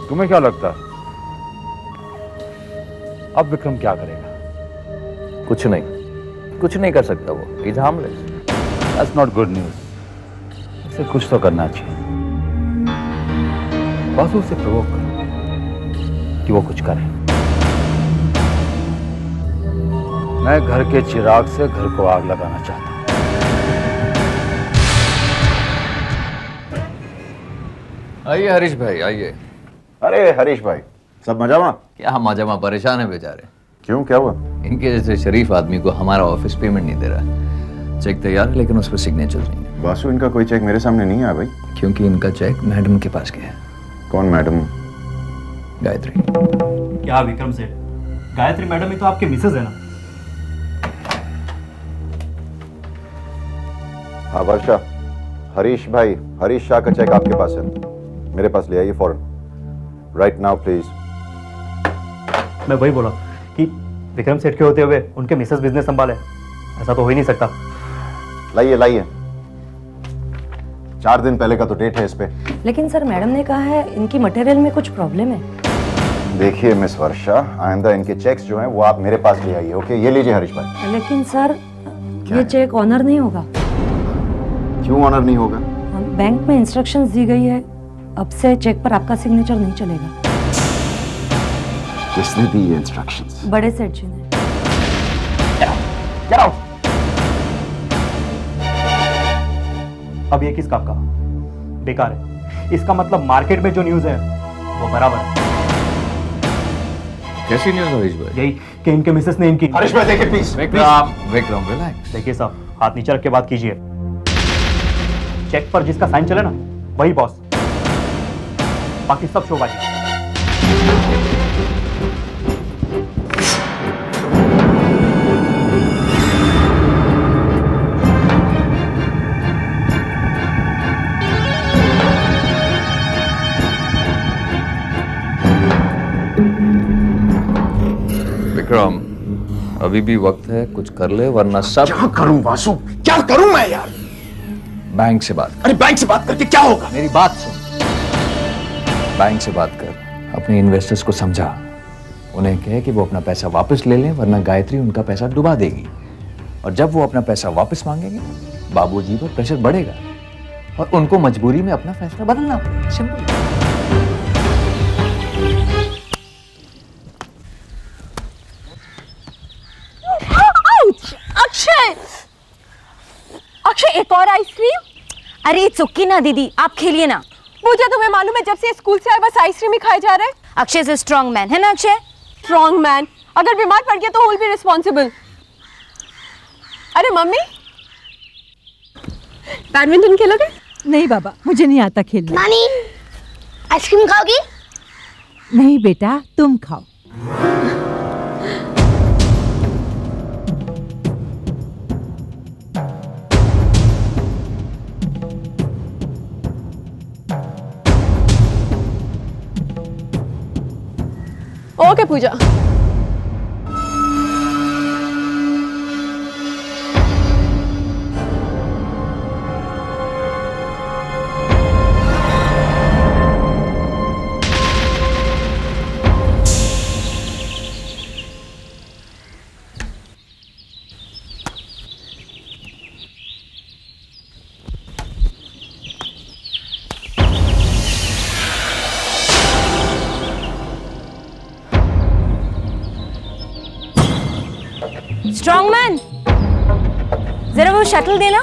तुम्हें क्या लगता है अब विक्रम क्या करेगा? कुछ नहीं कर सकता वो। He's harmless. That's not good news. इसे कुछ तो करना चाहिए। वासु से प्रोवोक करो कि वो कुछ करे। मैं घर के चिराग से घर को आग लगाना चाहता हूं। आइए हरीश भाई, आइए। अरे हरीश भाई, सब मजामा? क्या मजामा, परेशान है बेचारे। क्यों, क्या हुआ? इनके जैसे शरीफ आदमी को हमारा ऑफिस पेमेंट नहीं दे रहा। चेक तैयार है लेकिन उस पर सिग्नेचर नहीं है। वासु, इनका कोई चेक मेरे सामने नहीं आया भाई। क्योंकि इनका चेक मैडम के पास गया है। कौन मैडम? गायत्री। क्या विक्रम सेठ, गायत्री मैडम ही तो आपके मिसेज है ना? हाँ वर्षा, हरीश भाई, हरीश शाह का चेक आपके पास है, मेरे पास ले आइए फौरन, राइट नाउ प्लीज। मैं वही बोला कि विक्रम सेठ के होते हुए उनके मिसेज बिजनेस संभाले, ऐसा तो हो ही नहीं सकता। लाइए लाइए, 4 दिन पहले का तो डेट है इस पे। लेकिन सर मैडम ने कहा है इनकी मटेरियल में कुछ प्रॉब्लम है। देखिए मिस वर्षा, आइंदा इनके चेक्स जो हैं वो आप मेरे पास ले आइए, ओके? ये लीजिए हरीश भाई। लेकिन सर ये चेक ऑनर नहीं होगा। क्यों ऑनर नहीं होगा? बैंक में इंस्ट्रक्शंस दी गई है, अब से चेक पर आपका सिग्नेचर नहीं चलेगा। किसने दी ये इंस्ट्रक्शंस? बड़े सेठ जी ने। Get out! अब ये किस काम का? बेकार है। इसका मतलब मार्केट में जो न्यूज है वो बराबर है। कैसी न्यूज़ हरीश भाई? यही कि इनके मिसेस ने इनकी। हरीश भाई देखिए प्लीज। विक्रम रिलैक्स। देखिए साहब, हाथ नीचे रख के बात कीजिए। चेक पर जिसका साइन चले ना वही बॉस, बाकी सब शोबाजी। विक्रम, अभी भी वक्त है, कुछ कर ले वरना सब। क्या करूं वासु, क्या करूं मैं यार? बैंक से बात। अरे बैंक से बात करके क्या होगा? मेरी बात सुन। बैंक से बात कर, अपने इन्वेस्टर्स को समझा, उन्हें कहे कि वो अपना पैसा वापस ले लें वरना गायत्री उनका पैसा डुबा देगी। और जब वो अपना पैसा वापस मांगेंगे, बाबूजी पर प्रेशर बढ़ेगा और उनको मजबूरी में अपना फैसला बदलना पड़ेगा। सिंपल। अक्षय, अक्षय एक और आइसक्रीम? अरे चुक्की ना दीदी, आप खेलिए ना। मुझे तुम्हें मालूम है जब से स्कूल से आए बस आइसक्रीम ही खाए जा रहे हैं। अक्षय इज स्ट्रॉन्ग मैन, है ना अक्षय? स्ट्रॉन्ग मैन, अगर बीमार पड़ गया तो विल बी रिस्पॉन्सिबल। अरे मम्मी, बैडमिंटन खेलोगे? नहीं बाबा, मुझे नहीं आता खेलना। नानी, आइसक्रीम खाओगी? नहीं बेटा, तुम खाओ। ओके पूजा। स्ट्रॉन्ग मैन, जरा वो शटल देना।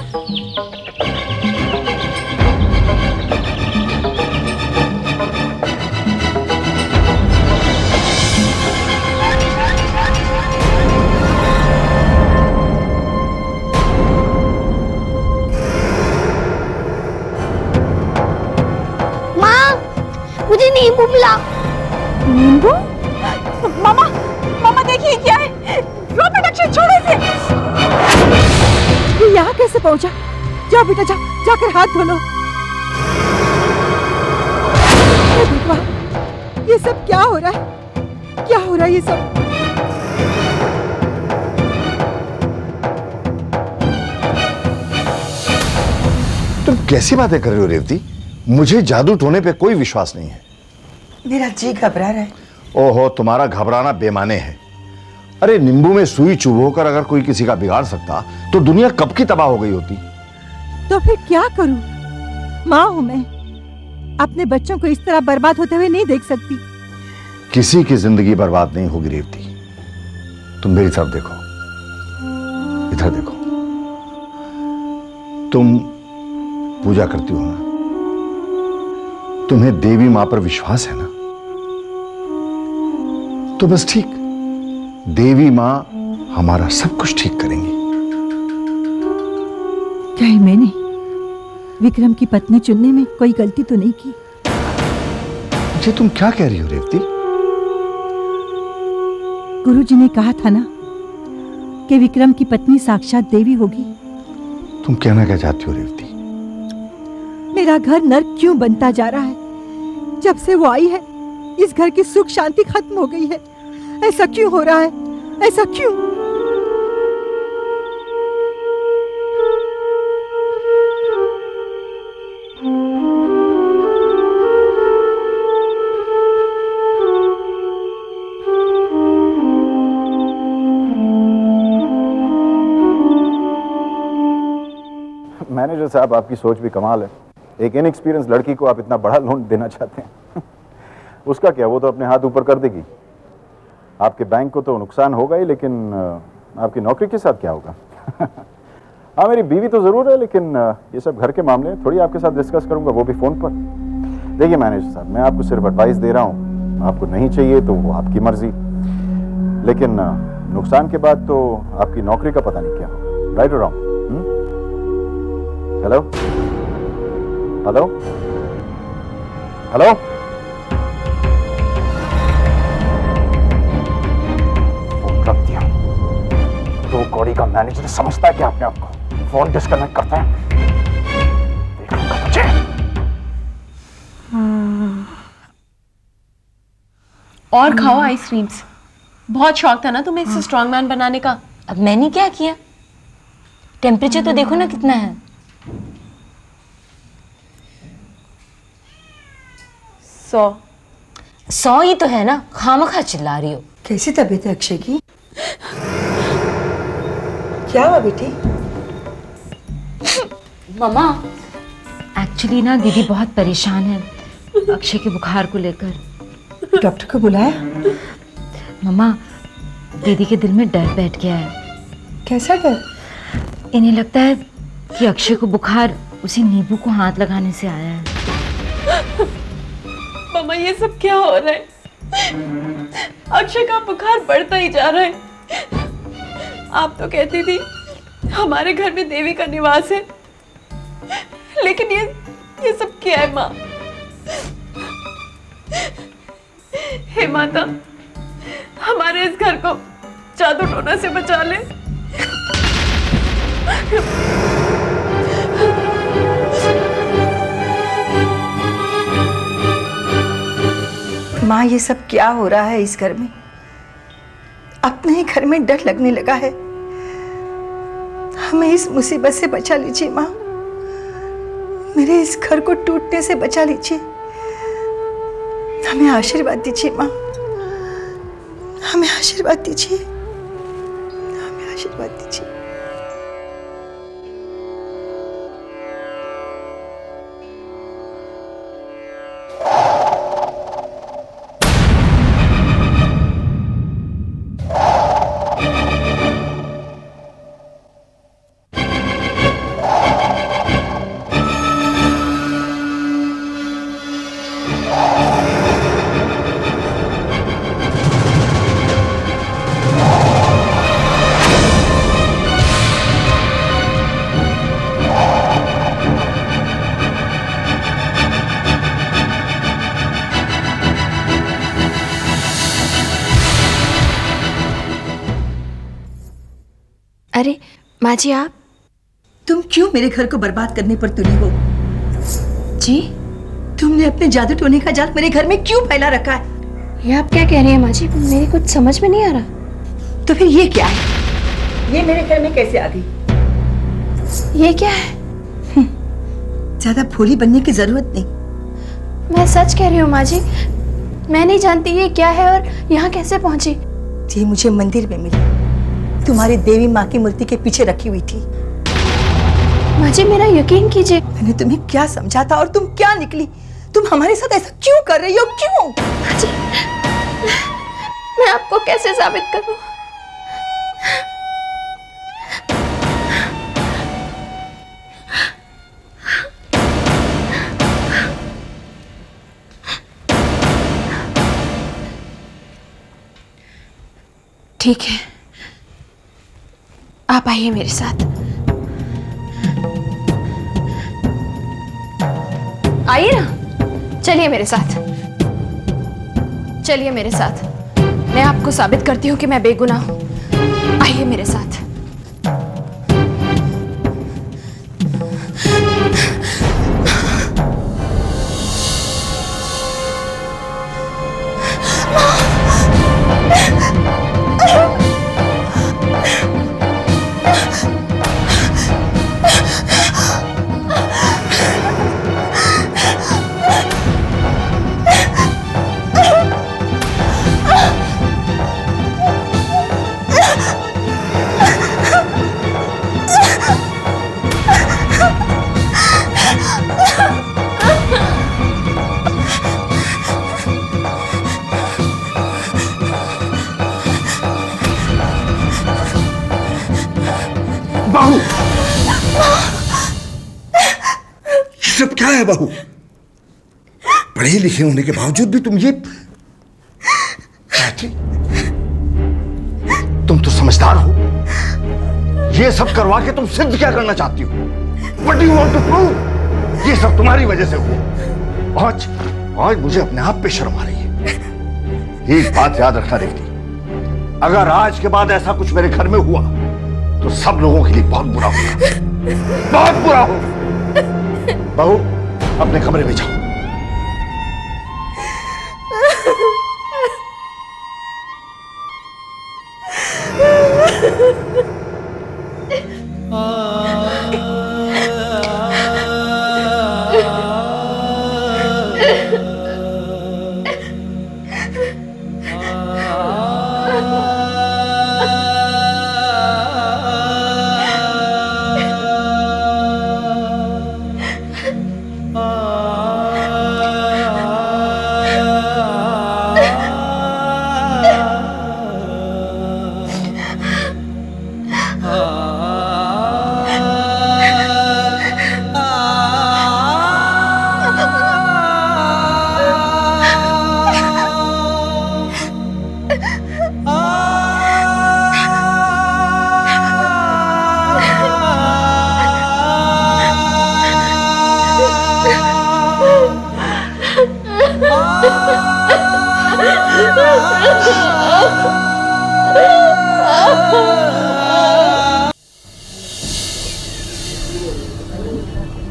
माँ, मुझे नींबू मिला। नींबू? मामा, मामा देखिए क्या है। ड्रॉप इट अक्षय, छोड़ो इसे। ये यहाँ कैसे पहुंचा? जाओ बेटा, जाओ, जाकर हाथ धो लो। हे भगवान, ये सब क्या हो रहा है? क्या हो रहा है ये सब? तुम कैसी बातें कर रही हो रेवती? मुझे जादू टोने पे कोई विश्वास नहीं है। मेरा जी घबरा रहा है। ओहो, तुम्हारा घबराना बेमाने है। अरे नींबू में सुई चुभोकर अगर कोई किसी का बिगाड़ सकता तो दुनिया कब की तबाह हो गई होती। तो फिर क्या करूं? माँ हूं मैं, अपने बच्चों को इस तरह बर्बाद होते हुए नहीं देख सकती। किसी की जिंदगी बर्बाद नहीं होगी रेवती। तुम मेरी तरफ देखो, इधर देखो। तुम पूजा करती हो ना? तुम्हें देवी मां पर विश्वास है ना? तो बस ठीक, देवी माँ हमारा सब कुछ ठीक करेंगी। क्या ही मैंने विक्रम की पत्नी चुनने में कोई गलती तो नहीं की? ये तुम क्या कह रही हो रेवती? गुरुजी ने कहा था ना कि विक्रम की पत्नी साक्षात देवी होगी। तुम कहना क्या चाहती हो रेवती? मेरा घर नर्क क्यों बनता जा रहा है? जब से वो आई है इस घर की सुख शांति खत्म हो गई है। ऐसा क्यों हो रहा है? ऐसा क्यों? मैनेजर साहब, आपकी सोच भी कमाल है। एक इनएक्सपीरियंस लड़की को आप इतना बड़ा लोन देना चाहते हैं। उसका क्या, वो तो अपने हाथ ऊपर कर देगी। आपके बैंक को तो नुकसान होगा ही, लेकिन आपकी नौकरी के साथ क्या होगा? हाँ, मेरी बीवी तो जरूर है, लेकिन ये सब घर के मामले थोड़ी आपके साथ डिस्कस करूंगा, वो भी फोन पर। देखिए मैनेजर साहब, मैं आपको सिर्फ एडवाइस दे रहा हूँ। आपको नहीं चाहिए तो वो आपकी मर्जी, लेकिन नुकसान के बाद तो आपकी नौकरी का पता नहीं क्या होगा। राइट और रॉन्ग? Hello hello hello. रख दिया। 2 कौड़ी का मैनेजर समझता है कि आपने आपको फोन डिस्कनेक्ट करता है। देखूंगा तुझे। और खाओ आइसक्रीम्स। बहुत शौक था ना तुम्हें इससे स्ट्रॉन्ग मैन बनाने का। अब मैंने क्या किया? टेम्परेचर तो देखो ना कितना है। 100 ही तो है ना, खामखा चिल्ला रही हो। कैसी तबीयत है अक्षय की? क्या हुआ बेटी? मम्मा, एक्चुअली ना दीदी बहुत परेशान है अक्षय के बुखार को लेकर। डॉक्टर को बुलाया? मम्मा, दीदी के दिल में डर बैठ गया है। कैसा डर? इन्हें लगता है कि अक्षय को बुखार उसी नींबू को हाथ लगाने से आया है। मम्मा, ये सब क्या हो रहा है? अक्षय का बुखार बढ़ता ही जा रहा है। आप तो कहती थी हमारे घर में देवी का निवास है, लेकिन ये सब क्या है माँ? हे माता, हमारे इस घर को जादू टोना से बचा ले। माँ, ये सब क्या हो रहा है इस घर में? अपने ही घर में डर लगने लगा है। हमें इस मुसीबत से बचा लीजिए माँ। मेरे इस घर को टूटने से बचा लीजिए। हमें आशीर्वाद दीजिए माँ। हमें आशीर्वाद दीजिए। हमें आशीर्वाद दीजिए। अरे माँ जी, आप? तुम क्यों मेरे घर को बर्बाद करने पर तुली हो? जी? तुमने अपने जादू टोने का जाल मेरे घर में क्यों फैला रखा है? ये आप क्या कह रही हैं माँ जी? मेरी कुछ समझ में नहीं आ रहा। तो फिर ये क्या है? ये मेरे घर में कैसे आ गई? ये क्या है? ज्यादा भोली बनने की जरूरत नहीं। मैं सच कह रही हूँ माँ जी, मैं नहीं जानती ये क्या है और यहाँ कैसे पहुँची। ये मुझे मंदिर में मिली, तुम्हारी देवी माँ की मूर्ति के पीछे रखी हुई थी। माँ जी, मेरा यकीन कीजिए। मैंने तुम्हें क्या समझा था और तुम क्या निकली? तुम हमारे साथ ऐसा क्यों कर रही हो? क्यों? माँ जी, मैं आपको कैसे साबित करूं? ठीक है, आप आइए मेरे साथ। आइए ना, चलिए मेरे साथ, चलिए मेरे साथ। मैं आपको साबित करती हूँ कि मैं बेगुनाह हूँ। आइए मेरे साथ। बहू, ये सब क्या है बहू? पढ़े लिखे होने के बावजूद भी तुम ये गायत्री, तुम तो समझदार हो। ये सब करवा के तुम सिद्ध क्या करना चाहती हो? What do you want to prove? ये सब तुम्हारी वजह से हुआ। आज मुझे अपने आप पे शर्म आ रही है। एक बात याद रखना रेवती, अगर आज के बाद ऐसा कुछ मेरे घर में हुआ तो सब लोगों के लिए बहुत बुरा होगा, बहुत बुरा होगा। बहू, अपने कमरे में जाओ।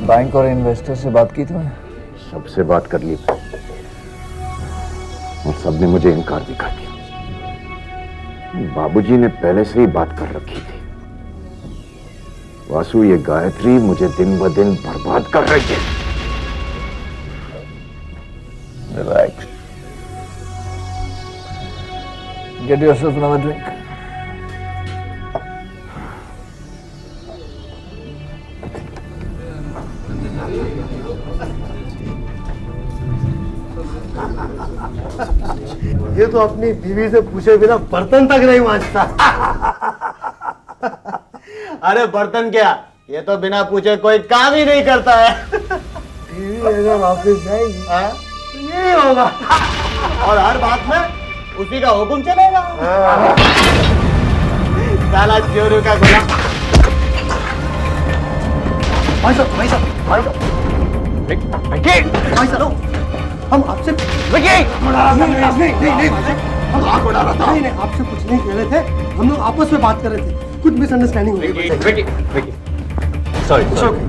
बैंक और इन्वेस्टर से बात की तुमने? सबसे बात कर ली और सबने मुझे इनकार भी कर दिया। बाबूजी ने पहले से ही बात कर रखी थी। वासु, ये गायत्री मुझे दिन ब दिन बर्बाद कर रही है। Relax, get yourself another drink. ये तो अपनी बीवी से पूछे बिना बर्तन तक नहीं मांजता। अरे बर्तन क्या, ये तो बिना पूछे कोई काम ही नहीं करता है। बीवी अगर ऑफिस जाएगी तो यही होगा और हर बात में उसी का हुक्म चलेगा। साला चोरों का गुलाम। भाई साहब, भाई साहब, भाई साहब, भाई साहब, हम आपसे नहीं, हम आग उड़ा रहा था। नहीं, आपसे कुछ नहीं कह रहे थे, हम लोग आपस में बात कर रहे थे, कुछ मिसअंडरस्टैंडिंग हो गई। Sorry, It's okay.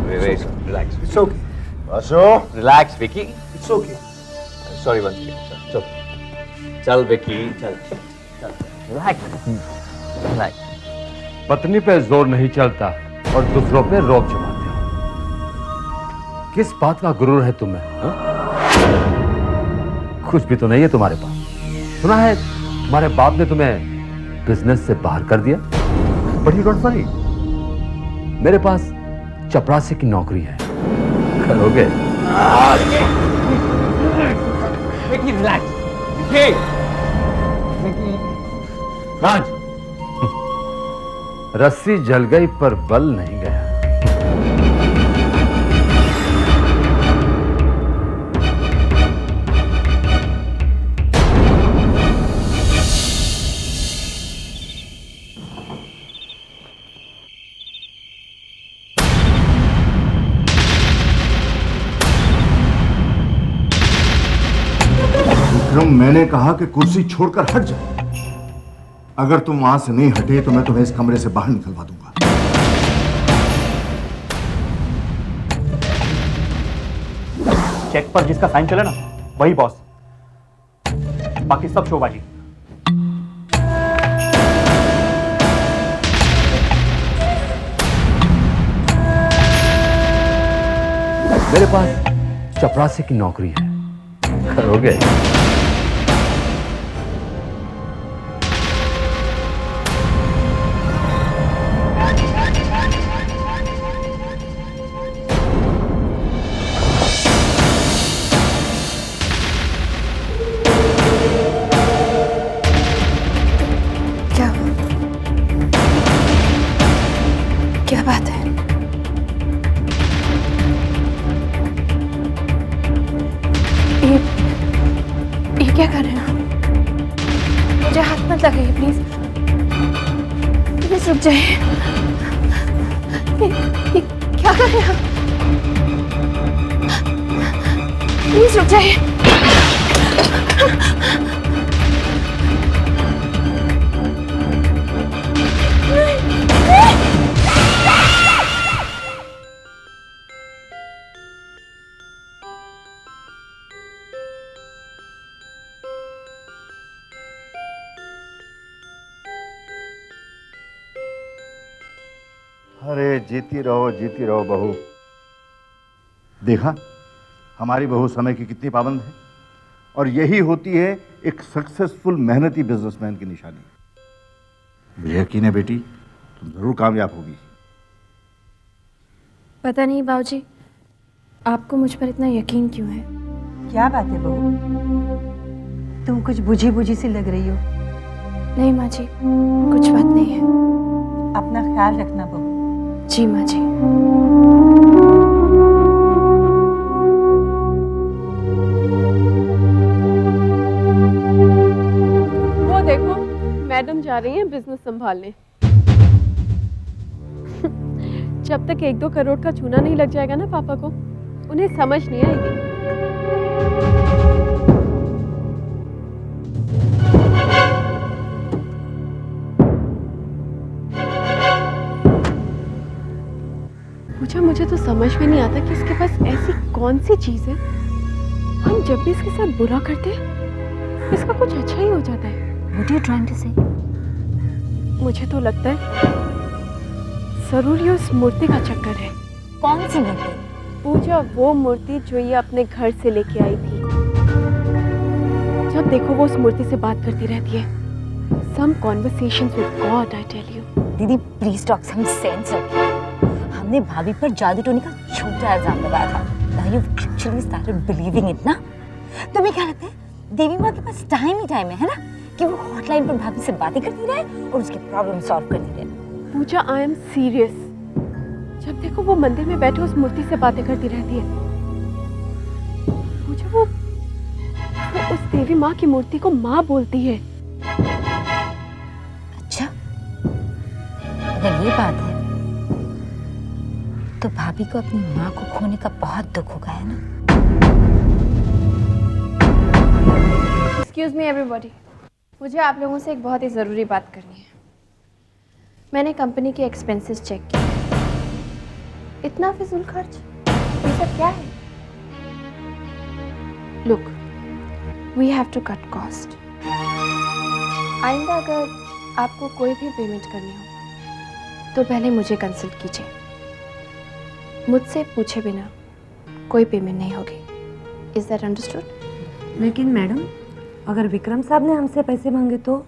Relax, It's okay. Vasu, relax Vicky. It's okay. Sorry once again. चल चल विकी, चल चल, रिलैक्स रिलैक्स। पत्नी पे जोर नहीं चलता और दूसरों पे रोब जमाते हो। किस बात का गुरूर है तुम्हें? हा? कुछ भी तो नहीं है तुम्हारे पास। सुना है तुम्हारे बाप ने तुम्हें बिजनेस से बाहर कर दिया, बट यू डोंट वरी, मेरे पास चपरासी की नौकरी है, करोगे? विकी रिलैक्स, विकी, राज, रस्सी जल गई पर बल नहीं गया। विक्रम, मैंने कहा कि कुर्सी छोड़कर हट जाओ। अगर तुम वहां से नहीं हटे तो मैं तुम्हें इस कमरे से बाहर निकलवा दूंगा। चेक पर जिसका साइन चले ना वही बॉस, बाकी सब शोबाजी। मेरे पास चपरासी की नौकरी है, करोगे? क्या बात है? ये क्या कर रहे हैं आप? मुझे हाथ मत लगाइए प्लीज, प्लीज रुक जाइए। ये क्या कर रहे हैं आप? प्लीज रुक जाइए। अरे जीती रहो बहू। देखा हमारी बहू समय की कितनी पाबंद है, और यही होती है एक सक्सेसफुल मेहनती बिजनेसमैन की निशानी। मुझे यकीन है बेटी, तुम जरूर कामयाब होगी। पता नहीं बाबूजी, आपको मुझ पर इतना यकीन क्यों है? क्या बात है बहू, तुम कुछ बुझी बुझी सी लग रही हो। नहीं माँ जी, कुछ बात नहीं है। अपना ख्याल रखना बहू। जी माँ जी। वो देखो, मैडम जा रही हैं बिजनेस संभालने। जब तक 1-2 करोड़ का चूना नहीं लग जाएगा ना पापा को, उन्हें समझ नहीं आएगी। मुझे तो समझ में नहीं आता कि इसके पास ऐसी कौन सी चीज है, हम जब भी इसके साथ बुरा करते हैं इसका कुछ अच्छा ही हो जाता है। What are you trying to say? मुझे तो लगता है जरूर ये उस मूर्ति का चक्कर है। कौन सी मूर्ति? पूजा, वो मूर्ति जो ये अपने घर से लेके आई थी। जब देखो वो उस मूर्ति से बात करती रहती है। Some conversations with God, I tell you. दीदी प्लीज टॉक सम सेंस। हमने भाभी पर जादू टोने का झूठा इल्जाम लगाया था। Now you've actually started believing it, ना? तुम्हें क्या लगता है देवी माँ के पास टाइम ही टाइम है ना, कि वो हॉटलाइन पर भाभी से बातें करती रहे और उसके प्रॉब्लम सॉल्व करती रहे? पूजा, आई एम सीरियस। जब देखो वो मंदिर में बैठे उस मूर्ति से बातें करती रहती है। मुझे वो उस देवी माँ की मूर्ति को माँ बोलती है। अच्छा, अगर ये बात है तो भाभी को अपनी माँ को खोने का बहुत दुख होगा, है ना? एक्सक्यूज मी एवरीबॉडी, मुझे आप लोगों से एक बहुत ही ज़रूरी बात करनी है। मैंने कंपनी के एक्सपेंसेस चेक किए। इतना फिजूल खर्च, ये सब क्या है? Look, we have to cut cost. आइंदा अगर आपको कोई भी पेमेंट करनी हो तो पहले मुझे कंसल्ट कीजिए। मुझसे पूछे बिना कोई पेमेंट नहीं होगी। Is that understood? लेकिन मैडम, अगर विक्रम साहब ने हमसे पैसे मांगे तो?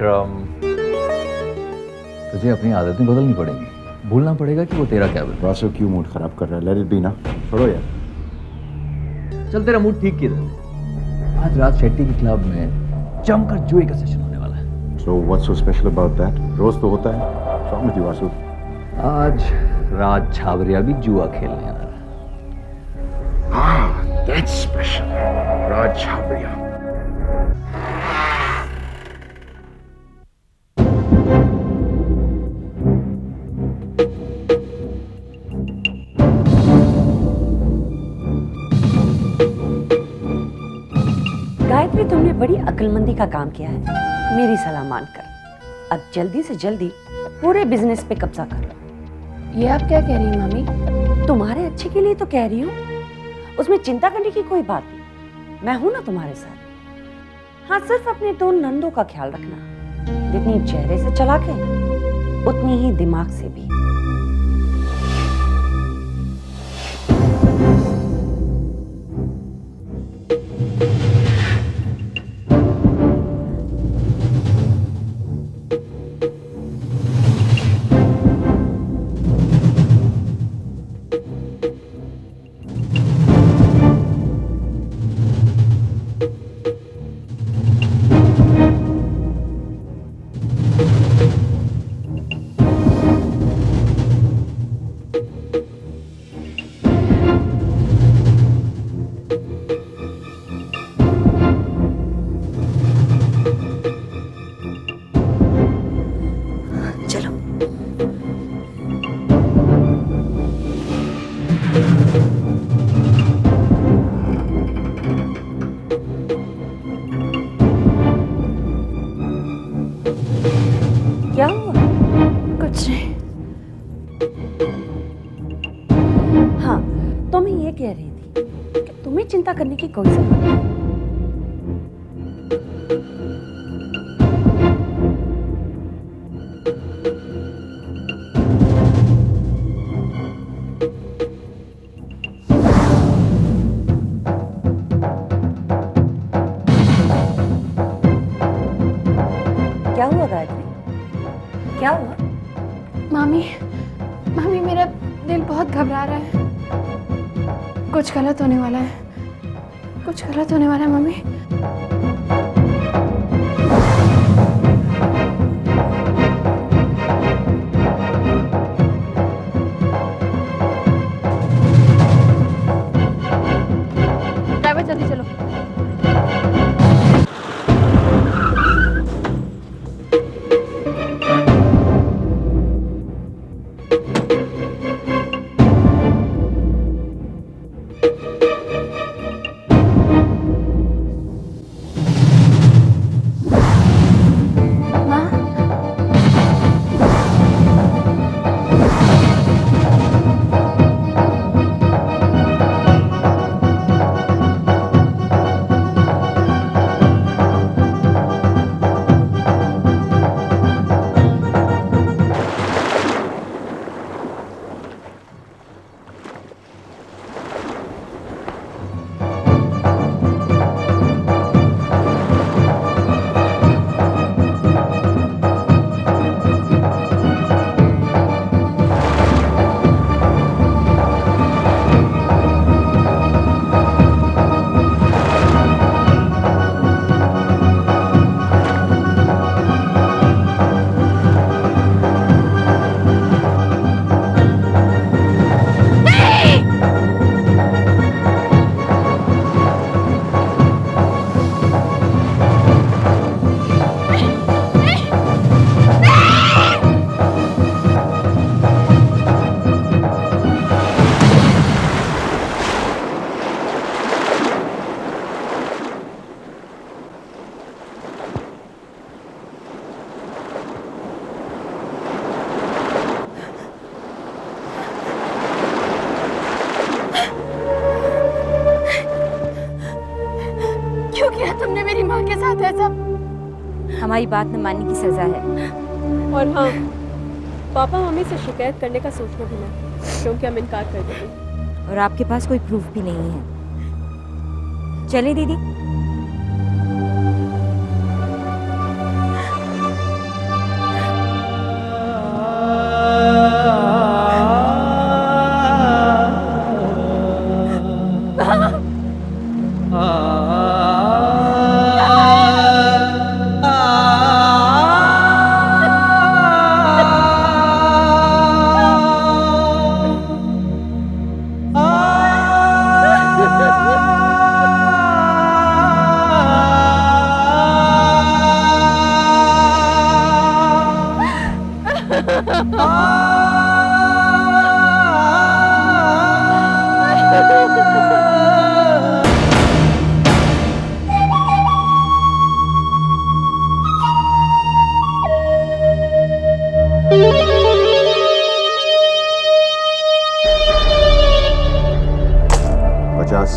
विक्रम, तुझे अपनी आदतें बदलनी पड़ेंगी। भूलना पड़ेगा कि वो तेरा कैबिन। वासु क्यों मूड खराब कर रहा है? लेट इट बी ना, छोड़ो यार। चल तेरा मूड ठीक किधर है? आज रात शेट्टी के क्लब में जमकर जुए का सेशन होने वाला है। So what's so special about that? रोज तो होता है। What's wrong with you, Vasu? आज राज छाबरिया भी जुआ खेलने आ रहा है। Ah, that's special. राज छाबरिया। गायत्री, तुमने बड़ी अक्लमंदी का काम किया है, मेरी सलाह मानकर। अब जल्दी से जल्दी पूरे बिजनेस पे कब्जा कर लो। ये आप क्या कह रही हैं मामी? तुम्हारे अच्छे के लिए तो कह रही हूँ, उसमें चिंता करने की कोई बात नहीं। मैं हूं ना तुम्हारे साथ। हाँ, सिर्फ अपने दो नंदों का ख्याल रखना। जितनी चेहरे से चलाक है, उतनी ही दिमाग से भी। क्या हुआ? कुछ नहीं। हाँ, तो मैं ये कह रही थी कि तुम्हें चिंता करने की कोई जरूरत नहीं। क्या हुआ गायत्री? क्या हुआ? मामी, मामी मेरा दिल बहुत घबरा रहा है। कुछ गलत होने वाला है, कुछ गलत होने वाला है मामी। ड्राइवर जल्दी चलो। तुमने मेरी माँ के साथ ऐसा? हमारी बात न मानने की सजा है। और हाँ, पापा मम्मी से शिकायत करने का सोचना भी ना, क्योंकि हम इनकार कर देंगे। और आपके पास कोई प्रूफ भी नहीं है। चले दीदी। 50।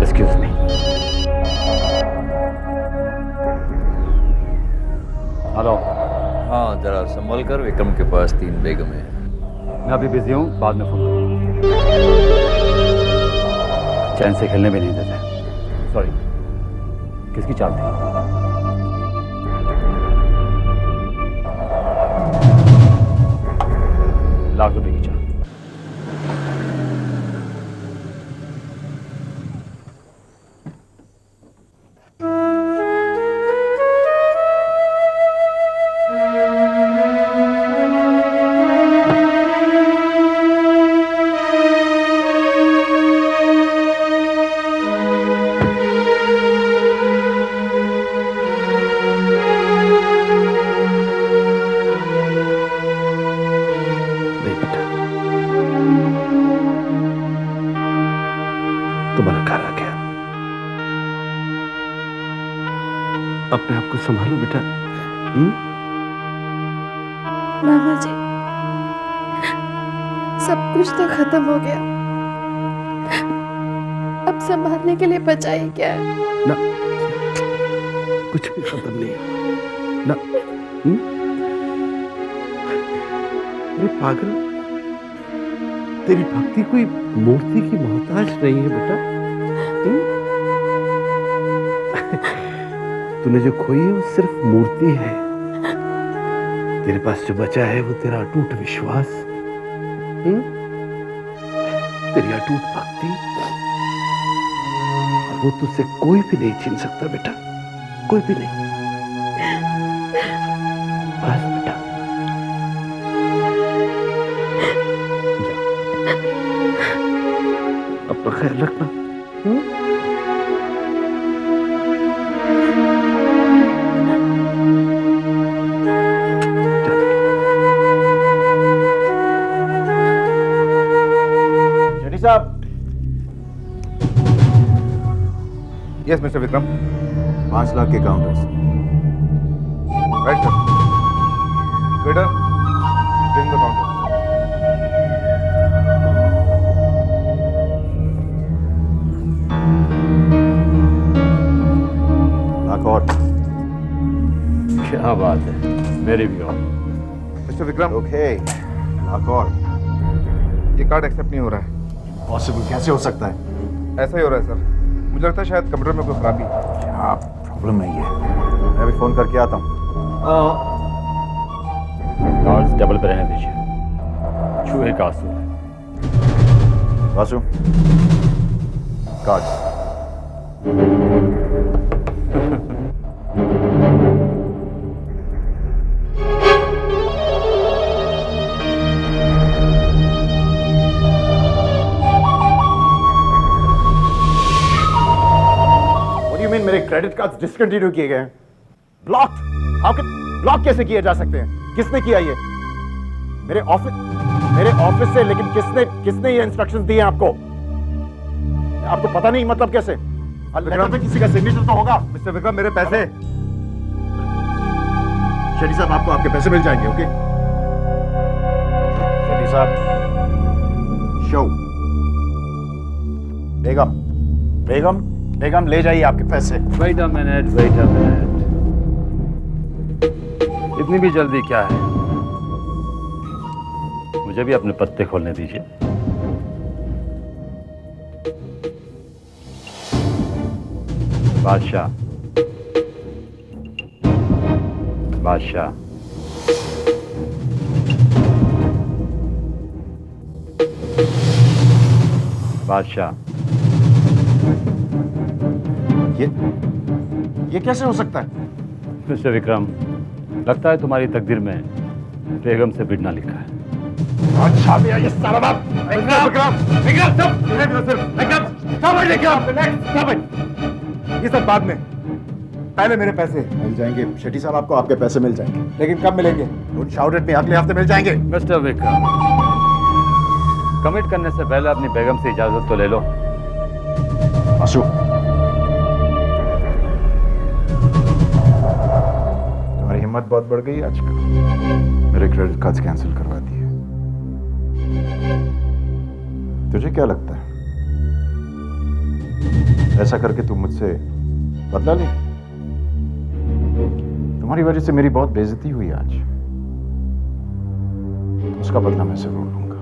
Excuse me. हेलो। हाँ, जरा संभल कर, विक्रम के पास 3 बेगम है। मैं अभी बिजी हूँ, बाद में फोन करूँ। चैन से खेलने भी नहीं देते। सॉरी। किसकी चाल थी? ₹1,00,000 की चाल। तुम्हारा घर आ गया। अपने आप को संभालो बेटा। मामा जी, सब कुछ तो खत्म हो गया, अब संभालने के लिए बचा ही क्या है? ना, कुछ भी खत्म नहीं हुआ ना। अरे पागल, तेरी भक्ति कोई मूर्ति की मोहताज नहीं है बेटा। तूने जो खोई है वो सिर्फ मूर्ति है। तेरे पास जो बचा है वो तेरा अटूट विश्वास, तेरी अटूट भक्ति, और वो तुझसे कोई भी नहीं छीन सकता बेटा, कोई भी नहीं। बस बेटा, अपना ख्याल रखना। शेट्टी साहब। यस मिस्टर विक्रम, 5 लाख के counters. Right sir. Waiter, give the counter. और क्या बात है, मेरी भी और। मिस्टर विक्रम। ओके, लाख और। ये कार्ड एक्सेप्ट नहीं हो रहा है। पॉसिबल कैसे हो सकता है? ऐसा ही हो रहा है सर। मुझे लगता है शायद कंप्यूटर में कोई खराबी। क्या प्रॉब्लम है ये? मैं अभी फोन करके आता हूँ। कार्ड्स डबल पे रहने दीजिए, चूहे का आंसू है। वासु, कार्ड्स। मेरे क्रेडिट कार्ड डिसकंटिन्यू किए गए हैं। ब्लॉक? हाउ कैन ब्लॉक कैसे किए जा सकते हैं? किसने किया ये? मेरे ऑफिस से, लेकिन किसने ये इंस्ट्रक्शंस दिए आपको? आपको पता नहीं मतलब कैसे? लेटर पे किसी का सिग्नेचर तो होगा। मिस्टर विक्रम, मेरे पैसे। शेट्टी साहब, आपको आपके पैसे मिल जाएंगे। ओके शेट्टी साहब। शो बेगम ले जाइए आपके पैसे। Wait a minute. इतनी भी जल्दी क्या है? मुझे भी अपने पत्ते खोलने दीजिए। बादशाह, ये कैसे हो सकता है? मिस्टर विक्रम, लगता है तुम्हारी तकदीर में बेगम से भिड़ना लिखा है। अच्छा भैया, ये सारा बात। ये सब बाद में, पहले मेरे पैसे मिल जाएंगे। शेट्टी साहब, आपको आपके पैसे मिल जाएंगे। लेकिन कब मिलेंगे? डोंट शाउट एट मी, अगले हफ्ते मिल जाएंगे। मिस्टर विक्रम, कमिट करने से पहले अपनी बेगम से इजाजत तो ले लो। आशु, तुम्हारी हिम्मत बहुत बढ़ गई आजकल। मेरे क्रेडिट कार्ड्स कैंसिल करवा दिए। तुझे क्या लगता है ऐसा करके तुम मुझसे बदला ले? तुम्हारी वजह से मेरी बहुत बेइज्जती हुई आज, उसका बदला मैं जरूर लूंगा।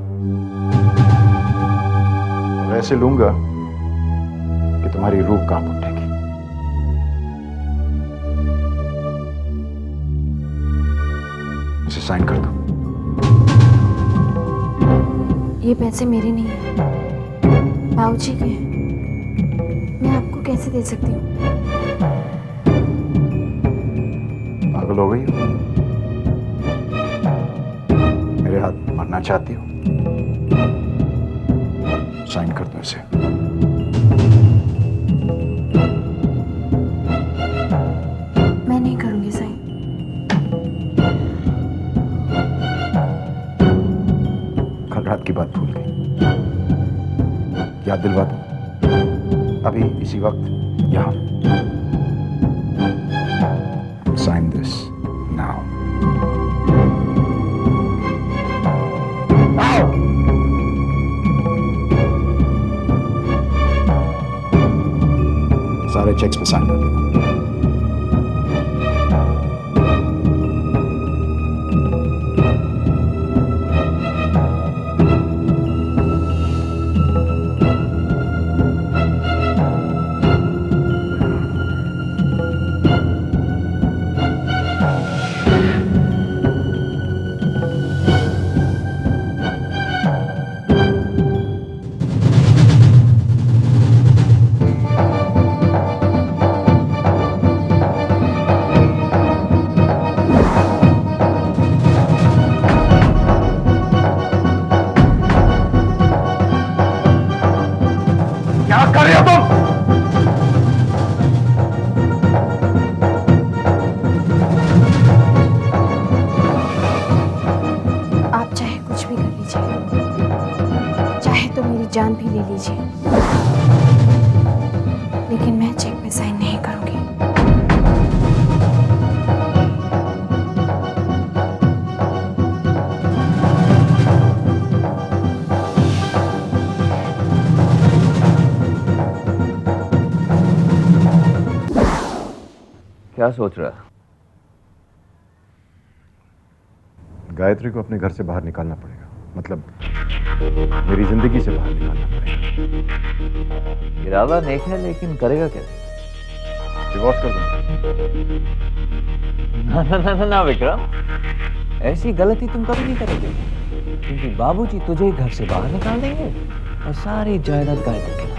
और ऐसे लूंगा कि तुम्हारी रूह कांप उठेगी। इसे साइन कर दो। ये पैसे मेरे नहीं है, बाबूजी के हैं। मैं आपको कैसे दे सकती हूँ? पागल हो गई हो? मेरे हाथ मरना चाहती हो? साइन कर दो इसे। मैं नहीं करूंगी साइन। कल रात की बात भूल गई, याद दिलवा दो अभी इसी वक्त यहां। Sign this now. सारे चेक्स पे साइन कर देना। क्या कर रहे हो तुम? आप चाहे कुछ भी कर लीजिए, चाहे तो मेरी जान भी ले लीजिए, लेकिन मैं चेक पे साइन नहीं करूंगी। क्या सोच रहा है? गायत्री को अपने घर से बाहर निकालना पड़ेगा, मतलब मेरी जिंदगी से बाहर निकालना पड़ेगा। इरादा नेक है, लेकिन करेगा कैसे? डिवोर्स कर दूंगा। ना विक्रम, ऐसी गलती तुम कभी नहीं करोगे, क्योंकि बाबूजी तुझे घर से बाहर निकाल देंगे और सारी जायदाद गायत्री के नाम।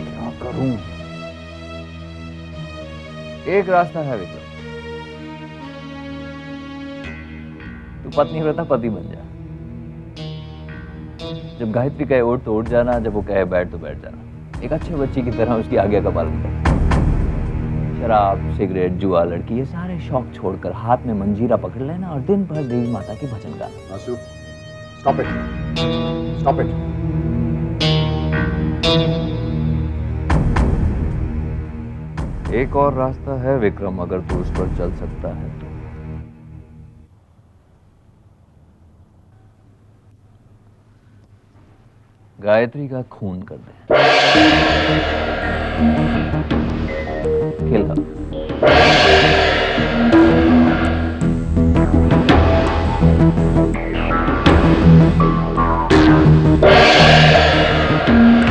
क्या करूं? एक रास्ता है विक्रम, तू पत्नीव्रता पति बन जा। जब गायत्री कहे उठ तो उठ जाना, जब वो कहे बैठ तो बैठ जाना। एक अच्छे बच्चे की तरह उसकी आज्ञा का पालन कर। शराब, सिगरेट, जुआ, लड़की, ये सारे शौक छोड़कर हाथ में मंजीरा पकड़ लेना और दिन भर देवी माता की भजन गाना। आसू, स्टॉप इट, स्टॉप इट। एक और रास्ता है विक्रम, अगर तू उस पर चल सकता है तो। गायत्री का खून कर दे। खेल